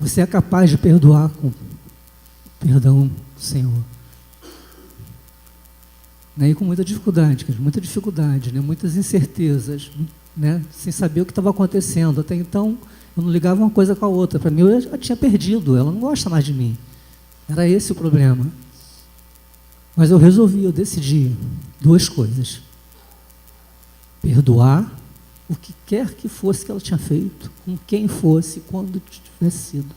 Você é capaz de perdoar com perdão do Senhor? Né? E com muita dificuldade, né? Muitas incertezas, né? Sem saber o que estava acontecendo. Até então, eu não ligava uma coisa com a outra. Para mim, eu já tinha perdido, ela não gosta mais de mim. Era esse o problema. Mas eu decidi duas coisas. Perdoar o que quer que fosse que ela tinha feito, com quem fosse, quando tivesse sido.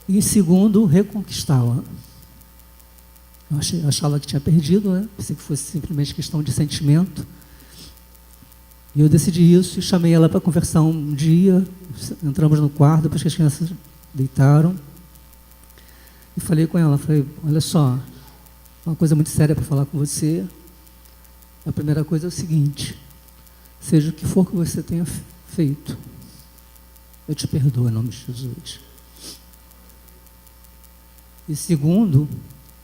E segundo, reconquistá-la. Eu achava que tinha perdido, né? Pensei que fosse simplesmente questão de sentimento. E eu decidi isso e chamei ela para conversar um dia. Entramos no quarto, depois que as crianças deitaram. E falei com ela, olha só, uma coisa muito séria para falar com você. A primeira coisa é o seguinte, seja o que for que você tenha feito, eu te perdoo em nome de Jesus. E segundo,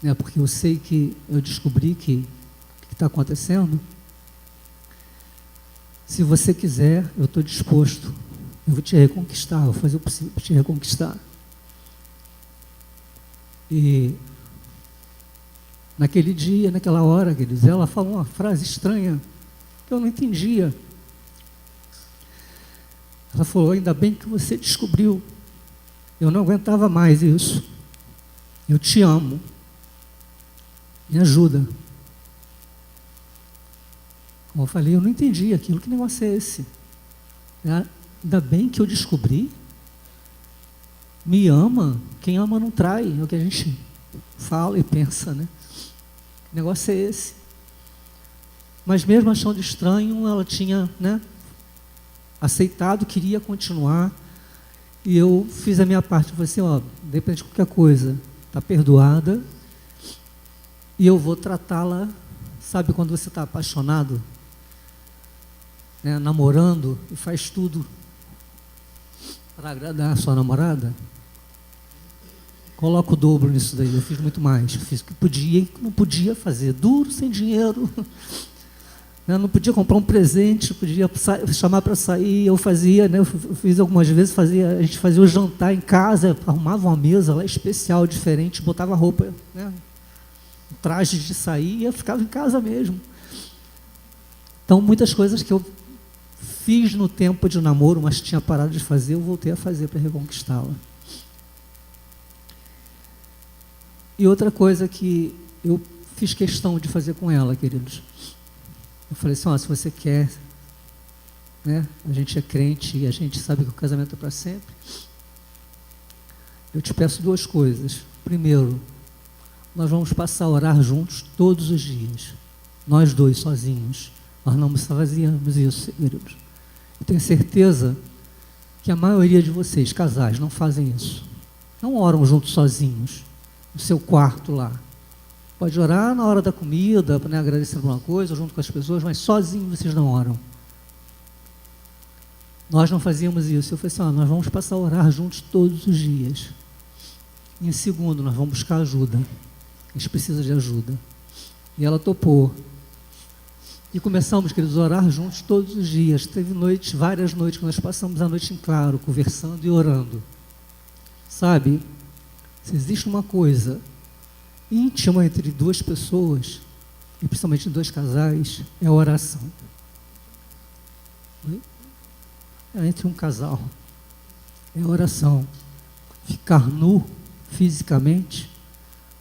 né, porque eu sei que eu descobri que o que está acontecendo, se você quiser, eu estou disposto, eu vou te reconquistar, eu vou fazer o possível para te reconquistar. E naquele dia, naquela hora, queridos, ela falou uma frase estranha que eu não entendia. Ela falou, ainda bem que você descobriu, eu não aguentava mais isso, eu te amo, me ajuda. Como eu falei, eu não entendi aquilo, que negócio é esse? Ainda bem que eu descobri, me ama, quem ama não trai, é o que a gente fala e pensa, né? Que negócio é esse? Mas mesmo achando estranho, ela tinha, né, aceitado, queria continuar, e eu fiz a minha parte, falei assim, ó, depende de qualquer coisa, está perdoada, e eu vou tratá-la, sabe quando você está apaixonado, né, namorando, e faz tudo para agradar a sua namorada? Coloca o dobro nisso daí, eu fiz muito mais, eu fiz o que podia e o que não podia fazer, duro, sem dinheiro, não podia comprar um presente, podia chamar para sair, eu fazia, né, eu fiz algumas vezes, a gente fazia o jantar em casa, arrumava uma mesa lá especial, diferente, botava roupa, né, trajes de sair, e eu ficava em casa mesmo. Então, muitas coisas que eu fiz no tempo de namoro, mas tinha parado de fazer, eu voltei a fazer para reconquistá-la. E outra coisa que eu fiz questão de fazer com ela, queridos. Eu falei assim, se você quer, né, a gente é crente e a gente sabe que o casamento é para sempre, eu te peço 2 coisas. Primeiro, nós vamos passar a orar juntos todos os dias. Nós 2 sozinhos. Nós não fazíamos isso, queridos. Eu tenho certeza que a maioria de vocês, casais, não fazem isso. Não oram juntos sozinhos, no seu quarto lá. Pode orar na hora da comida, para, né, agradecer alguma coisa, junto com as pessoas, mas sozinhos vocês não oram. Nós não fazíamos isso. Eu falei assim, nós vamos passar a orar juntos todos os dias. E em segundo, nós vamos buscar ajuda. A gente precisa de ajuda. E ela topou. E começamos, queridos, a orar juntos todos os dias. Teve noites, várias noites, que nós passamos a noite em claro, conversando e orando. Sabe, se existe uma coisa íntima entre 2 pessoas, e principalmente 2 casais, é a oração. É entre um casal. É a oração. Ficar nu, fisicamente,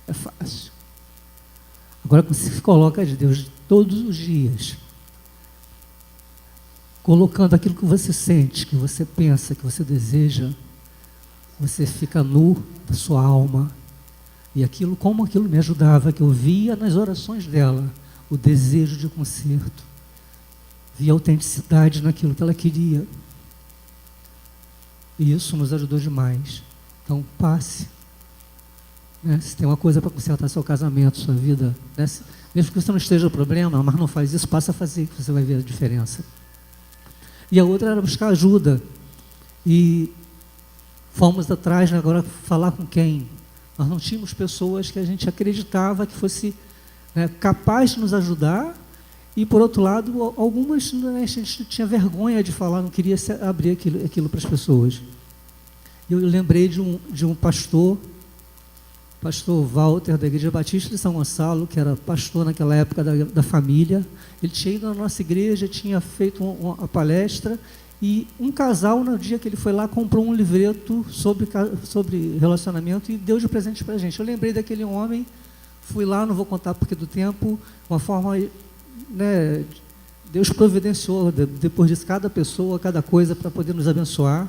é fácil. Agora, quando você se coloca de Deus todos os dias, colocando aquilo que você sente, que você pensa, que você deseja, você fica nu da sua alma. E aquilo, como aquilo me ajudava, que eu via nas orações dela, o desejo de conserto, via autenticidade naquilo que ela queria. E isso nos ajudou demais. Então, passe. Né? Se tem uma coisa para consertar seu casamento, sua vida, né? Mesmo que você não esteja no problema, mas não faz isso, passa a fazer, que você vai ver a diferença. E a outra era buscar ajuda. E fomos atrás, né, agora falar com quem? Nós não tínhamos pessoas que a gente acreditava que fosse, né, capaz de nos ajudar. E, por outro lado, algumas, né, a gente tinha vergonha de falar, não queria abrir aquilo para as pessoas. E eu lembrei de um pastor Walter, da Igreja Batista de São Gonçalo, que era pastor naquela época da família. Ele tinha ido na nossa igreja, tinha feito uma palestra, e um casal, no dia que ele foi lá, comprou um livreto sobre relacionamento e deu de presente para a gente. Eu lembrei daquele homem, fui lá, não vou contar porque do tempo, uma forma, né, Deus providenciou, depois disso, cada pessoa, cada coisa, para poder nos abençoar.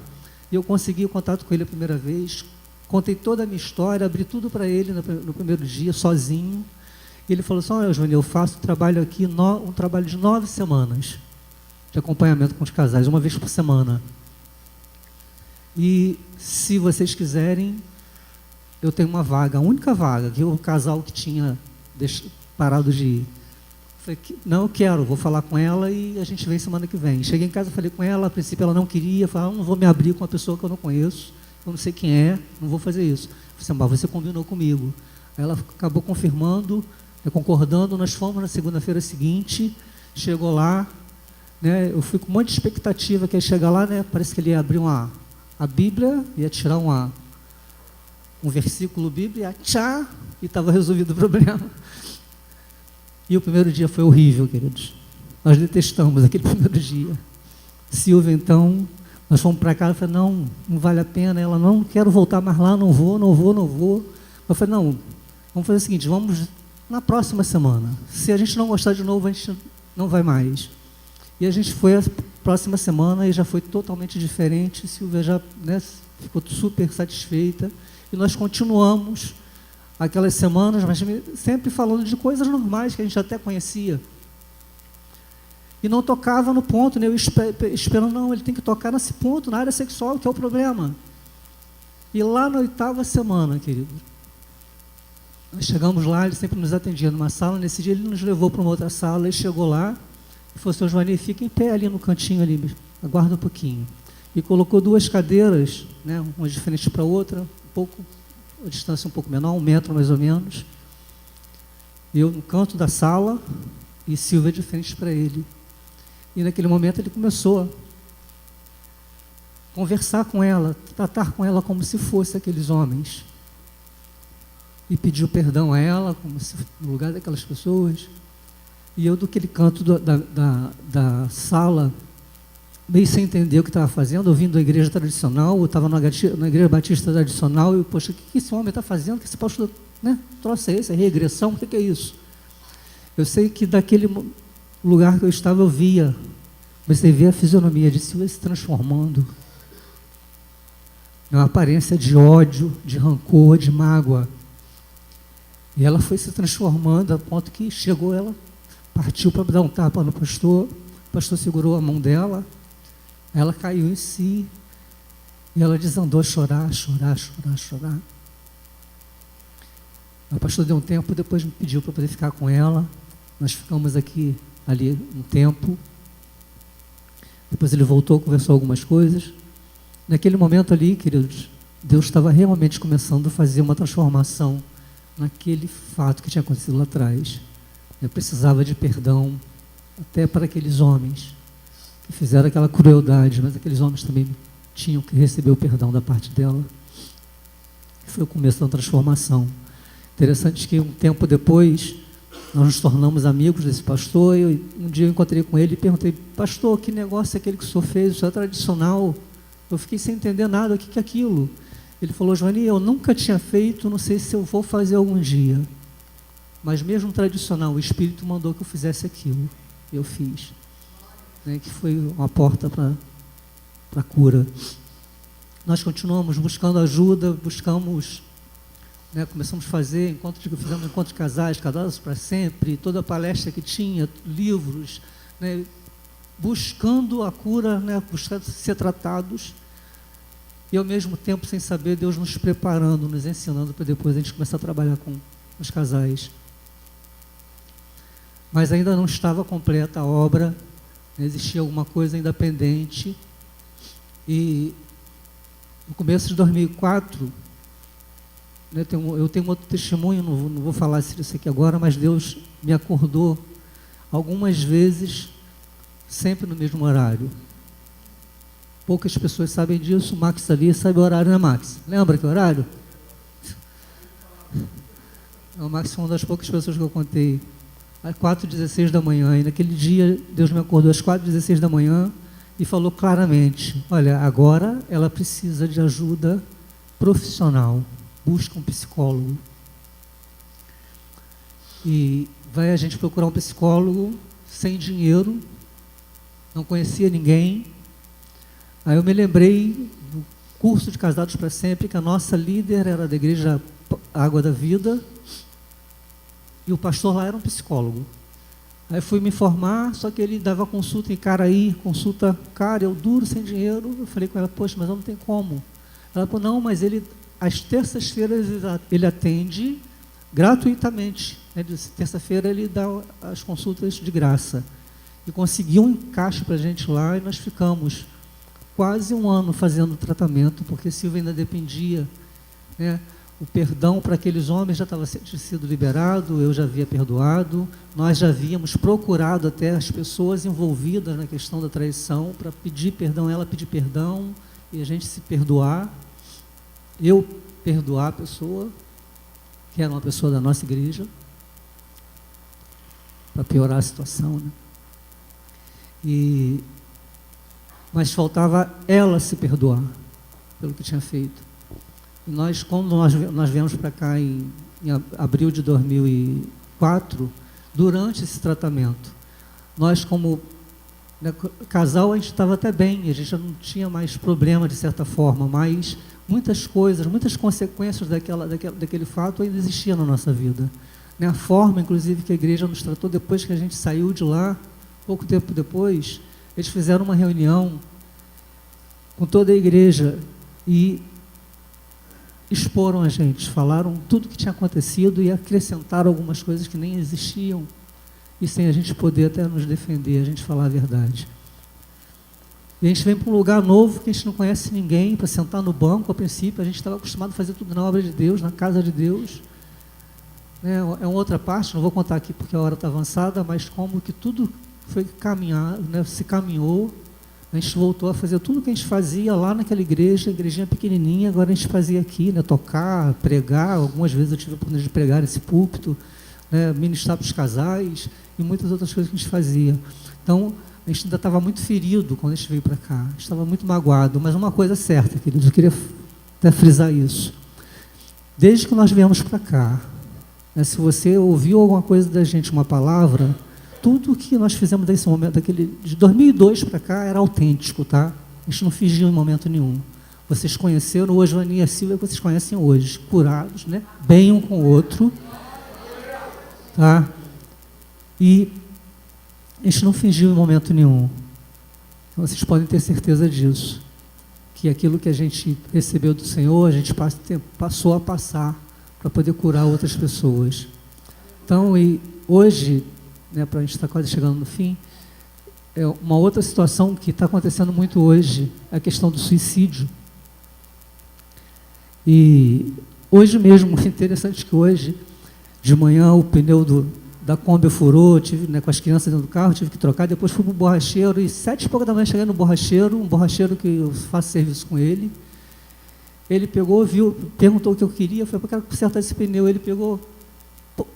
E eu consegui o contato com ele a primeira vez, contei toda a minha história, abri tudo para ele no primeiro dia, sozinho. E ele falou assim, olha, Johnny, eu faço trabalho aqui, um trabalho de 9 semanas de acompanhamento com os casais, 1 vez por semana. E se vocês quiserem, eu tenho uma vaga, a única vaga, que o casal que tinha parado de ir. Falei, não, eu quero, vou falar com ela e a gente vem semana que vem. Cheguei em casa, falei com ela, a princípio ela não queria, falei, não vou me abrir com uma pessoa que eu não conheço, eu não sei quem é, não vou fazer isso. Falei, mas você combinou comigo. Aí ela acabou confirmando, concordando, nós fomos na segunda-feira seguinte, chegou lá, né, eu fui com um monte de expectativa que ia chegar lá, né, parece que ele ia abrir a Bíblia, ia tirar um versículo bíblico, e estava resolvido o problema. E o primeiro dia foi horrível, queridos. Nós detestamos aquele primeiro dia. Silvia, então, nós fomos para casa, eu falei, não vale a pena. Ela, não quero voltar mais lá, não vou. Eu falei, não, vamos fazer o seguinte, vamos na próxima semana. Se a gente não gostar de novo, a gente não vai mais. E a gente foi a próxima semana e já foi totalmente diferente. Silvia já, né, ficou super satisfeita. E nós continuamos aquelas semanas, mas sempre falando de coisas normais que a gente até conhecia. E não tocava no ponto, né? Eu esperando, não, ele tem que tocar nesse ponto, na área sexual, que é o problema. E lá na 8ª semana, querido, nós chegamos lá, ele sempre nos atendia numa sala, nesse dia ele nos levou para uma outra sala, ele chegou lá, e falou, seu Joani, fica em pé ali no cantinho, ali, aguarda um pouquinho. E colocou 2 cadeiras, né, uma de frente para a outra, a distância um pouco menor, 1 metro mais ou menos. Eu no canto da sala e Silvia de frente para ele. E naquele momento ele começou a conversar com ela, tratar com ela como se fosse aqueles homens. E pediu perdão a ela, como se no lugar daquelas pessoas. E eu, daquele canto da sala, meio sem entender o que estava fazendo, eu vim da igreja tradicional, eu estava na igreja batista tradicional, e, poxa, o que esse homem está fazendo? O que esse pastor, né? Troço é esse? É regressão? O que é isso? Eu sei que daquele lugar que eu estava, eu via, comecei a ver a fisionomia de Silvia se transformando. Uma aparência de ódio, de rancor, de mágoa. E ela foi se transformando a ponto que chegou, ela partiu para dar um tapa no pastor, o pastor segurou a mão dela, ela caiu em si, e ela desandou a chorar, chorar, chorar, chorar. O pastor deu um tempo, depois me pediu para poder ficar com ela, nós ficamos ali um tempo, depois ele voltou, conversou algumas coisas. Naquele momento ali, queridos, Deus estava realmente começando a fazer uma transformação naquele fato que tinha acontecido lá atrás. Eu precisava de perdão até para aqueles homens que fizeram aquela crueldade, mas aqueles homens também tinham que receber o perdão da parte dela. Foi o começo da transformação. Interessante que um tempo depois, nós nos tornamos amigos desse pastor, e um dia eu encontrei com ele e perguntei: pastor, que negócio é aquele que o senhor fez? Isso é tradicional. Eu fiquei sem entender nada, o que é aquilo? Ele falou: Joani, eu nunca tinha feito, não sei se eu vou fazer algum dia. Mas mesmo tradicional, o Espírito mandou que eu fizesse aquilo. Eu fiz. Né, que foi uma porta para a cura. Nós continuamos buscando ajuda, buscamos, né, começamos a fazer fizemos encontros de casais, casados para sempre, toda a palestra que tinha, livros, né, buscando a cura, né, buscando ser tratados, e ao mesmo tempo, sem saber, Deus nos preparando, nos ensinando para depois a gente começar a trabalhar com os casais. Mas ainda não estava completa a obra, né, existia alguma coisa ainda pendente, e no começo de 2004, né, eu tenho um outro testemunho, não vou falar isso aqui agora, mas Deus me acordou algumas vezes, sempre no mesmo horário. Poucas pessoas sabem disso, o Max ali sabe o horário, né, Max? Lembra que horário? O Max foi uma das poucas pessoas que eu contei. Às 4h16 da manhã, e naquele dia Deus me acordou às 4h16 da manhã e falou claramente: olha, agora ela precisa de ajuda profissional, busca um psicólogo. E vai a gente procurar um psicólogo sem dinheiro, não conhecia ninguém. Aí eu me lembrei do curso de Casados para Sempre, que a nossa líder era da igreja Água da Vida, e o pastor lá era um psicólogo. Aí fui me informar, só que ele dava consulta em Caraí, consulta cara, eu duro, sem dinheiro. Eu falei com ela: poxa, mas não tem como. Ela falou: não, mas ele, às terças-feiras ele atende gratuitamente. Terça-feira ele dá as consultas de graça. E conseguiu um encaixe para a gente lá, e nós ficamos quase um ano fazendo tratamento, porque Silvia ainda dependia, né? O perdão para aqueles homens já tinha sido liberado, eu já havia perdoado, nós já havíamos procurado até as pessoas envolvidas na questão da traição para pedir perdão, ela pedir perdão e a gente se perdoar, eu perdoar a pessoa, que era uma pessoa da nossa igreja, para piorar a situação, né? Mas faltava ela se perdoar pelo que tinha feito. E nós, quando nós viemos para cá em abril de 2004, durante esse tratamento, nós como, né, casal, a gente estava até bem, a gente já não tinha mais problema de certa forma, mas muitas coisas, muitas consequências daquele fato ainda existiam na nossa vida. Né, a forma, inclusive, que a igreja nos tratou depois que a gente saiu de lá, pouco tempo depois, eles fizeram uma reunião com toda a igreja e exporam a gente, falaram tudo o que tinha acontecido e acrescentaram algumas coisas que nem existiam, e sem a gente poder até nos defender, a gente falar a verdade. E a gente vem para um lugar novo que a gente não conhece ninguém, para sentar no banco. A princípio a gente estava acostumado a fazer tudo na obra de Deus, na casa de Deus. É uma outra parte, não vou contar aqui porque a hora está avançada, mas como que tudo foi caminhado, né, se caminhou, a gente voltou a fazer tudo que a gente fazia lá naquela igreja, a igrejinha pequenininha, agora a gente fazia aqui, né, tocar, pregar. Algumas vezes eu tive a oportunidade de pregar nesse púlpito, né, ministrar para os casais e muitas outras coisas que a gente fazia. Então, a gente ainda estava muito ferido quando a gente veio para cá, a gente estava muito magoado, mas uma coisa é certa, queridos, eu queria até frisar isso. Desde que nós viemos para cá, né, se você ouviu alguma coisa da gente, uma palavra, tudo que nós fizemos desse momento, de 2002 para cá, era autêntico, tá? A gente não fingiu em momento nenhum. Vocês conheceram hoje o Aninha Silva, que vocês conhecem hoje, curados, né? Bem um com o outro, tá? E a gente não fingiu em momento nenhum. Então, vocês podem ter certeza disso, que aquilo que a gente recebeu do Senhor, a gente passou a passar para poder curar outras pessoas. Então, e hoje, né, para a gente estar quase chegando no fim, é uma outra situação que está acontecendo muito hoje, a questão do suicídio. E hoje mesmo, interessante que hoje, de manhã, o pneu da Kombi furou, tive, né, com as crianças dentro do carro, tive que trocar, depois fui para o borracheiro, e 7h da manhã cheguei no borracheiro, um borracheiro que eu faço serviço com ele. Ele pegou, viu, perguntou o que eu queria, eu falei, eu quero consertar esse pneu. Ele pegou,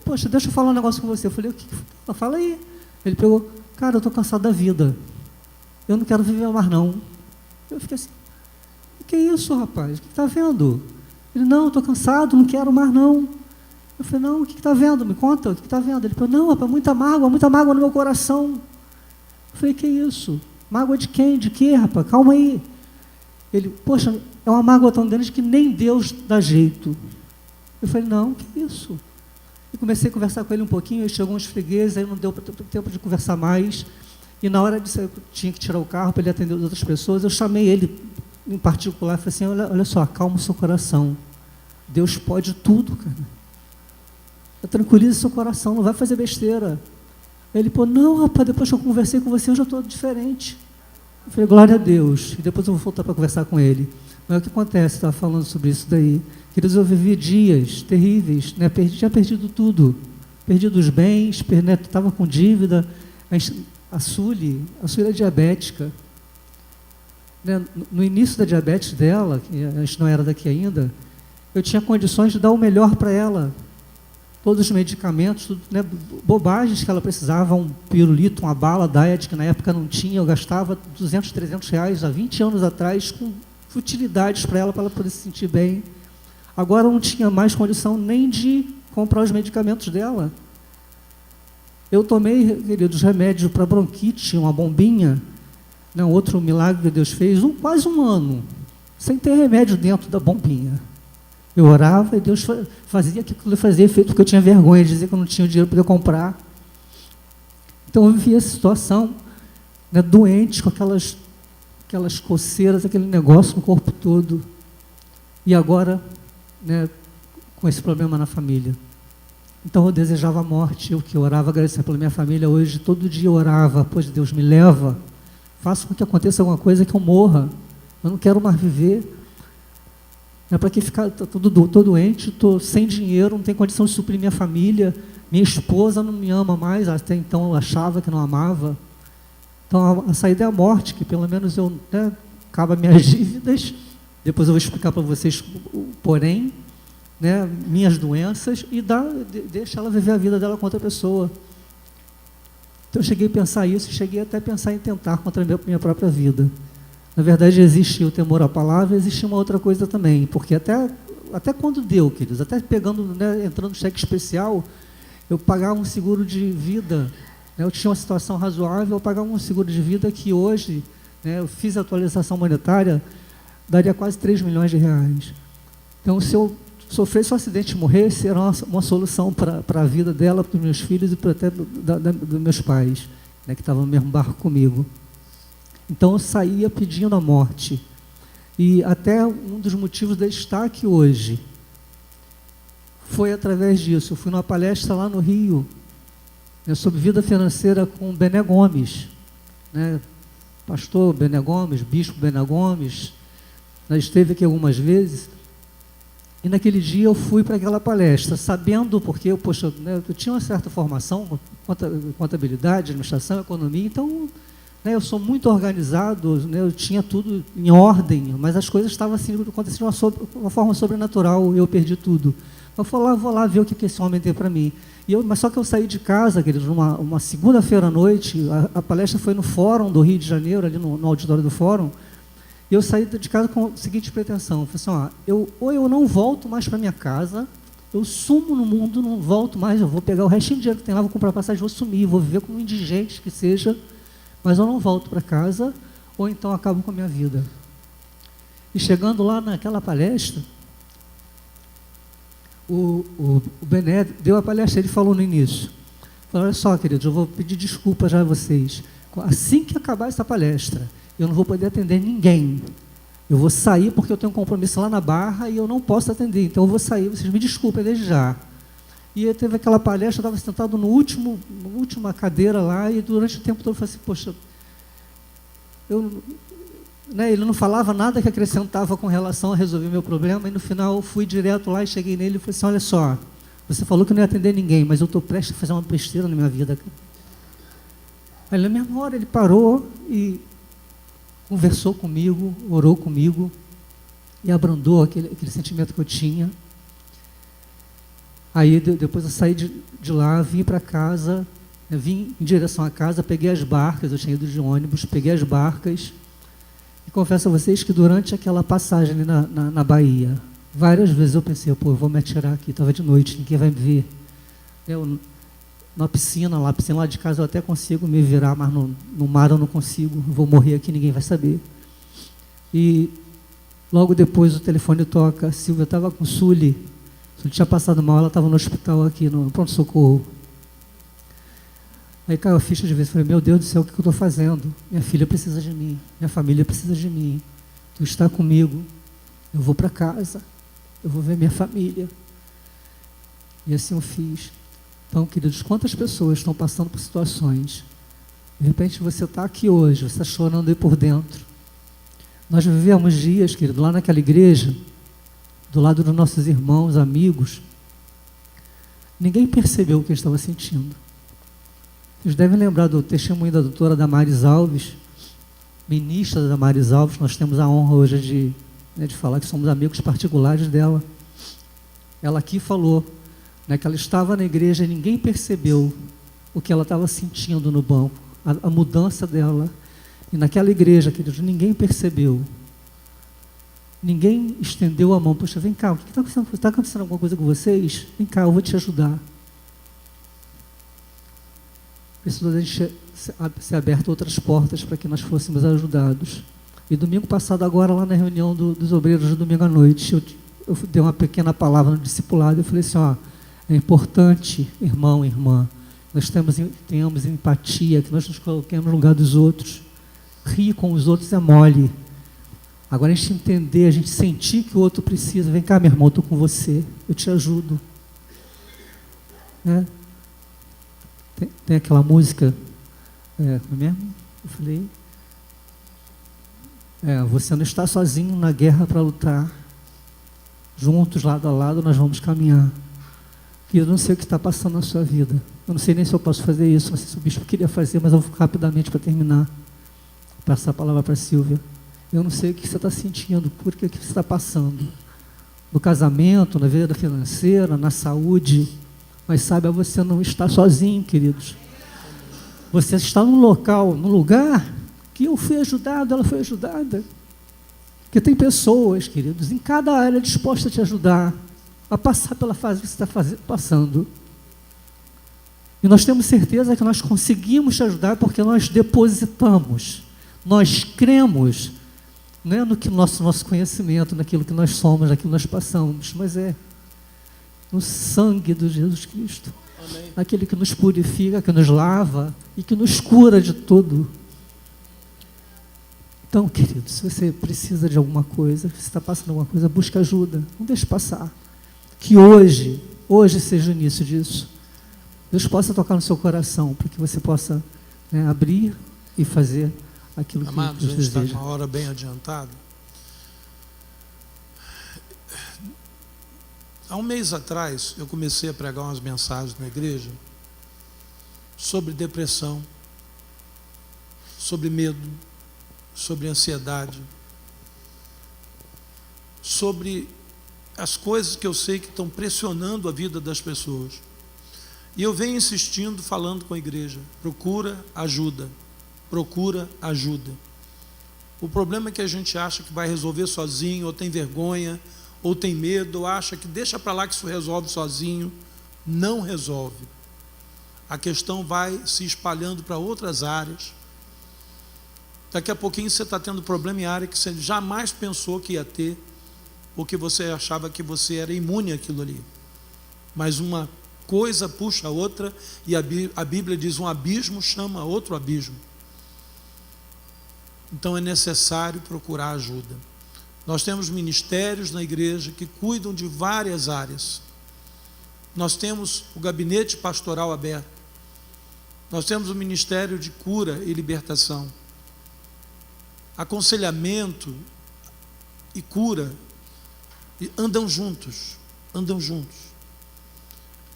poxa, deixa eu falar um negócio com você. Eu falei, o que? Fala aí. Ele pegou, cara, eu estou cansado da vida, eu não quero viver mais não. Eu fiquei assim, o que é isso, rapaz? O que está vendo? Ele, não, eu estou cansado, não quero mais não. Eu falei, não, o que está vendo? Me conta, o que está vendo? Ele falou, não, rapaz, muita mágoa no meu coração. Eu falei, que isso? Mágoa de quem? De quê, rapaz? Calma aí. Ele, poxa, é uma mágoa tão grande que nem Deus dá jeito. Eu falei, não, que isso? E comecei a conversar com ele um pouquinho, aí chegou uns fregueses, aí não deu tempo de conversar mais. E na hora disso, eu tinha que tirar o carro para ele atender as outras pessoas, eu chamei ele em particular e falei assim, olha só, acalma o seu coração. Deus pode tudo, cara. Tranquilize seu coração, não vai fazer besteira. Ele falou, não, rapaz, depois que eu conversei com você, eu já estou diferente. Eu falei, glória a Deus. E depois eu vou voltar para conversar com ele. Mas o que acontece? Estava falando sobre isso daí. Queridos, eu vivi dias terríveis, né? Tinha perdido tudo. Perdido os bens, estava com dívida. A Sully é diabética. Né? No início da diabetes dela, que a gente não era daqui ainda, eu tinha condições de dar o melhor para ela. Todos os medicamentos, tudo, né, bobagens que ela precisava, um pirulito, uma bala diet, que na época não tinha, eu gastava 200, 300 reais há 20 anos atrás, com futilidades para ela poder se sentir bem. Agora eu não tinha mais condição nem de comprar os medicamentos dela. Eu tomei, queridos, remédios para bronquite, uma bombinha, né, outro milagre que Deus fez, quase um ano, sem ter remédio dentro da bombinha. Eu orava e Deus fazia aquilo que fazia efeito, porque eu tinha vergonha de dizer que eu não tinha dinheiro para poder comprar. Então eu vivia essa situação, né, doente, com aquelas coceiras, aquele negócio no corpo todo. E agora, né, com esse problema na família. Então eu desejava a morte, eu que orava, agradecer pela minha família hoje, todo dia eu orava, pois Deus me leva, faça com que aconteça alguma coisa que eu morra, eu não quero mais viver. É para que ficar todo doente, estou sem dinheiro, não tenho condição de suprir minha família, minha esposa não me ama mais, até então eu achava que não amava. Então a saída é a morte, que pelo menos eu, né, acaba minhas dívidas, depois eu vou explicar para vocês o porém, né, minhas doenças, e deixa ela viver a vida dela com outra pessoa. Então eu cheguei a pensar isso, cheguei até a pensar em tentar contra a minha própria vida. Na verdade, existe o temor à palavra, existe uma outra coisa também, porque até quando deu, queridos, até pegando, né, entrando no cheque especial, eu pagava um seguro de vida, né, eu tinha uma situação razoável, eu pagava um seguro de vida que hoje, né, eu fiz a atualização monetária, daria quase 3 milhões de reais. Então, se eu sofresse um acidente e morresse, era uma solução para a vida dela, para os meus filhos e até dos meus pais, né, que estavam no mesmo barco comigo. Então eu saía pedindo a morte. E até um dos motivos de estar aqui hoje foi através disso. Eu fui numa palestra lá no Rio, né, sobre vida financeira com o Bené Gomes, né, pastor Bené Gomes, bispo Bené Gomes, né, esteve aqui algumas vezes. E naquele dia eu fui para aquela palestra, sabendo, porque eu tinha uma certa formação, contabilidade, administração, economia, então, né, eu sou muito organizado, né, eu tinha tudo em ordem, mas as coisas estavam assim, acontecendo de uma forma sobrenatural, e eu perdi tudo. Eu vou lá ver o que esse homem tem para mim. Mas só que eu saí de casa, queridos, uma segunda-feira à noite, a palestra foi no Fórum do Rio de Janeiro, ali no auditório do Fórum, e eu saí de casa com a seguinte pretensão, eu falei assim, ou eu não volto mais para minha casa, eu sumo no mundo, não volto mais, eu vou pegar o restinho de dinheiro que tem lá, vou comprar passagem, vou sumir, vou viver como um indigente que seja, mas eu não volto para casa, ou então acabo com a minha vida. E chegando lá naquela palestra, o Bené deu a palestra, ele falou no início, falou, olha só, queridos, eu vou pedir desculpas já a vocês, assim que acabar essa palestra, eu não vou poder atender ninguém, eu vou sair porque eu tenho um compromisso lá na Barra e eu não posso atender, então eu vou sair, vocês me desculpem desde já. E aí teve aquela palestra, eu estava sentado na última cadeira lá, e durante o tempo todo eu falei assim, poxa, ele não falava nada que acrescentava com relação a resolver meu problema, e no final eu fui direto lá e cheguei nele e falei assim, olha só, você falou que não ia atender ninguém, mas eu estou prestes a fazer uma besteira na minha vida. Aí na mesma hora ele parou e conversou comigo, orou comigo, e abrandou aquele sentimento que eu tinha. Aí depois eu saí de lá, vim para casa, vim em direção à casa, peguei as barcas, eu tinha ido de ônibus, peguei as barcas, e confesso a vocês que durante aquela passagem ali na Bahia, várias vezes eu pensei, eu vou me atirar aqui, estava de noite, ninguém vai me ver. Na piscina lá de casa eu até consigo me virar, mas no mar eu não consigo, eu vou morrer aqui, ninguém vai saber. E logo depois o telefone toca, a Silvia estava com Sully tinha passado mal, ela estava no hospital aqui, no pronto-socorro. Aí caiu a ficha de vez, falei, meu Deus do céu, o que eu estou fazendo? Minha filha precisa de mim, minha família precisa de mim, tu está comigo, eu vou para casa, eu vou ver minha família. E assim eu fiz. Então, queridos, quantas pessoas estão passando por situações, de repente você está aqui hoje, você está chorando aí por dentro. Nós vivemos dias, querido, lá naquela igreja, do lado dos nossos irmãos, amigos, ninguém percebeu o que eu estava sentindo. Vocês devem lembrar do testemunho da doutora Damares Alves, ministra da Damares Alves, nós temos a honra hoje de falar que somos amigos particulares dela. Ela aqui falou, que ela estava na igreja e ninguém percebeu o que ela estava sentindo no banco, a mudança dela. E naquela igreja, queridos, ninguém percebeu. Ninguém estendeu a mão, poxa, vem cá, o que está acontecendo? Está acontecendo alguma coisa com vocês? Vem cá, eu vou te ajudar. Precisou a gente ser aberto outras portas para que nós fôssemos ajudados. E domingo passado, agora, lá na reunião dos obreiros de domingo à noite, eu dei uma pequena palavra no discipulado, eu falei assim, é importante, irmão e irmã, nós tenhamos empatia, que nós nos coloquemos no lugar dos outros. Rir com os outros é mole. Agora a gente entender, a gente sentir que o outro precisa. Vem cá, meu irmão, eu estou com você, eu te ajudo. Tem aquela música, como é mesmo? Eu falei, você não está sozinho na guerra para lutar. Juntos, lado a lado, nós vamos caminhar. E eu não sei o que está passando na sua vida. Eu não sei nem se eu posso fazer isso, não sei se o bispo queria fazer, mas eu vou rapidamente para terminar. Passar a palavra para a Silvia. Eu não sei o que você está sentindo, por que você está passando. No casamento, na vida financeira, na saúde. Mas saiba, você não está sozinho, queridos. Você está num lugar que eu fui ajudado, ela foi ajudada. Porque tem pessoas, queridos, em cada área dispostas a te ajudar, a passar pela fase que você está passando. E nós temos certeza que nós conseguimos te ajudar porque nós depositamos, nós cremos, não é no que nosso conhecimento, naquilo que nós somos, naquilo que nós passamos, mas é no sangue de Jesus Cristo. Amém. Aquele que nos purifica, que nos lava e que nos cura de tudo. Então, querido, se você precisa de alguma coisa, se está passando alguma coisa, busca ajuda, não deixe passar. Que hoje seja o início disso. Deus possa tocar no seu coração, para que você possa abrir e fazer aquilo que Deus deseja. A gente está com uma hora bem adiantada. Há um mês atrás, eu comecei a pregar umas mensagens na igreja sobre depressão, sobre medo, sobre ansiedade, sobre as coisas que eu sei que estão pressionando a vida das pessoas. E eu venho insistindo, falando com a igreja: procura ajuda, procura ajuda. O problema é que a gente acha que vai resolver sozinho, ou tem vergonha, ou tem medo, ou acha que deixa para lá que isso resolve sozinho. Não resolve. A questão vai se espalhando para outras áreas. Daqui a pouquinho você está tendo problema em área que você jamais pensou que ia ter, ou que você achava que você era imune àquilo ali. Mas uma coisa puxa a outra, e a Bíblia diz: um abismo chama outro abismo. Então é necessário procurar ajuda. Nós temos ministérios na igreja que cuidam de várias áreas. Nós temos o gabinete pastoral aberto. Nós temos o ministério de cura e libertação. Aconselhamento e cura andam juntos, andam juntos.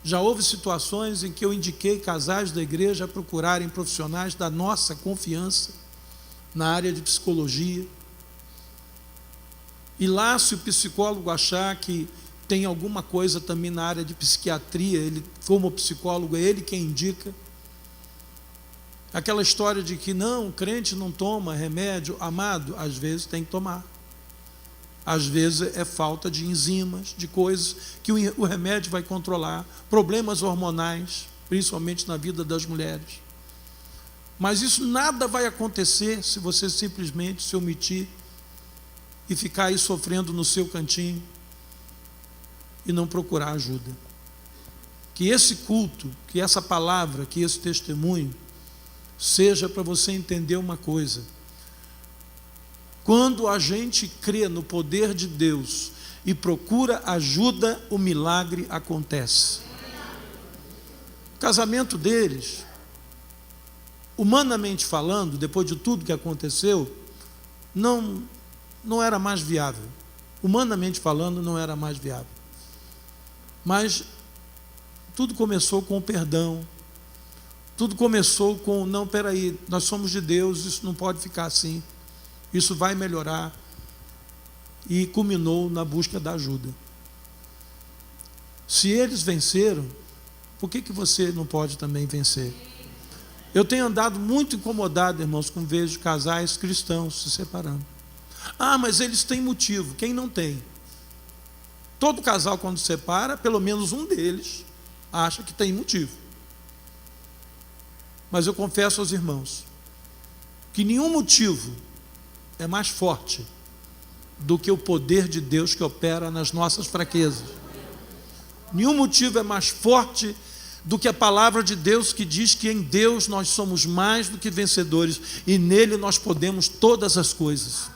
Já houve situações em que eu indiquei casais da igreja a procurarem profissionais da nossa confiança na área de psicologia. E lá, se o psicólogo achar que tem alguma coisa também na área de psiquiatria, ele, como psicólogo, é ele quem indica. Aquela história de que não, o crente não toma remédio, amado, às vezes tem que tomar. Às vezes é falta de enzimas, de coisas que o remédio vai controlar, problemas hormonais, principalmente na vida das mulheres. Mas isso nada vai acontecer se você simplesmente se omitir e ficar aí sofrendo no seu cantinho e não procurar ajuda. Que esse culto, que essa palavra, que esse testemunho seja para você entender uma coisa: quando a gente crê no poder de Deus e procura ajuda, o milagre acontece. O casamento deles, humanamente falando, depois de tudo que aconteceu, não era mais viável. Humanamente falando, não era mais viável. Mas tudo começou com o perdão. Tudo começou com: não, peraí, nós somos de Deus, isso não pode ficar assim. Isso vai melhorar. E culminou na busca da ajuda. Se eles venceram, por que você não pode também vencer? Eu tenho andado muito incomodado, irmãos, com vejo casais cristãos se separando. Ah, mas eles têm motivo. Quem não tem? Todo casal, quando se separa, pelo menos um deles acha que tem motivo. Mas eu confesso aos irmãos que nenhum motivo é mais forte do que o poder de Deus que opera nas nossas fraquezas. Nenhum motivo é mais forte do que a palavra de Deus, que diz que em Deus nós somos mais do que vencedores e nele nós podemos todas as coisas.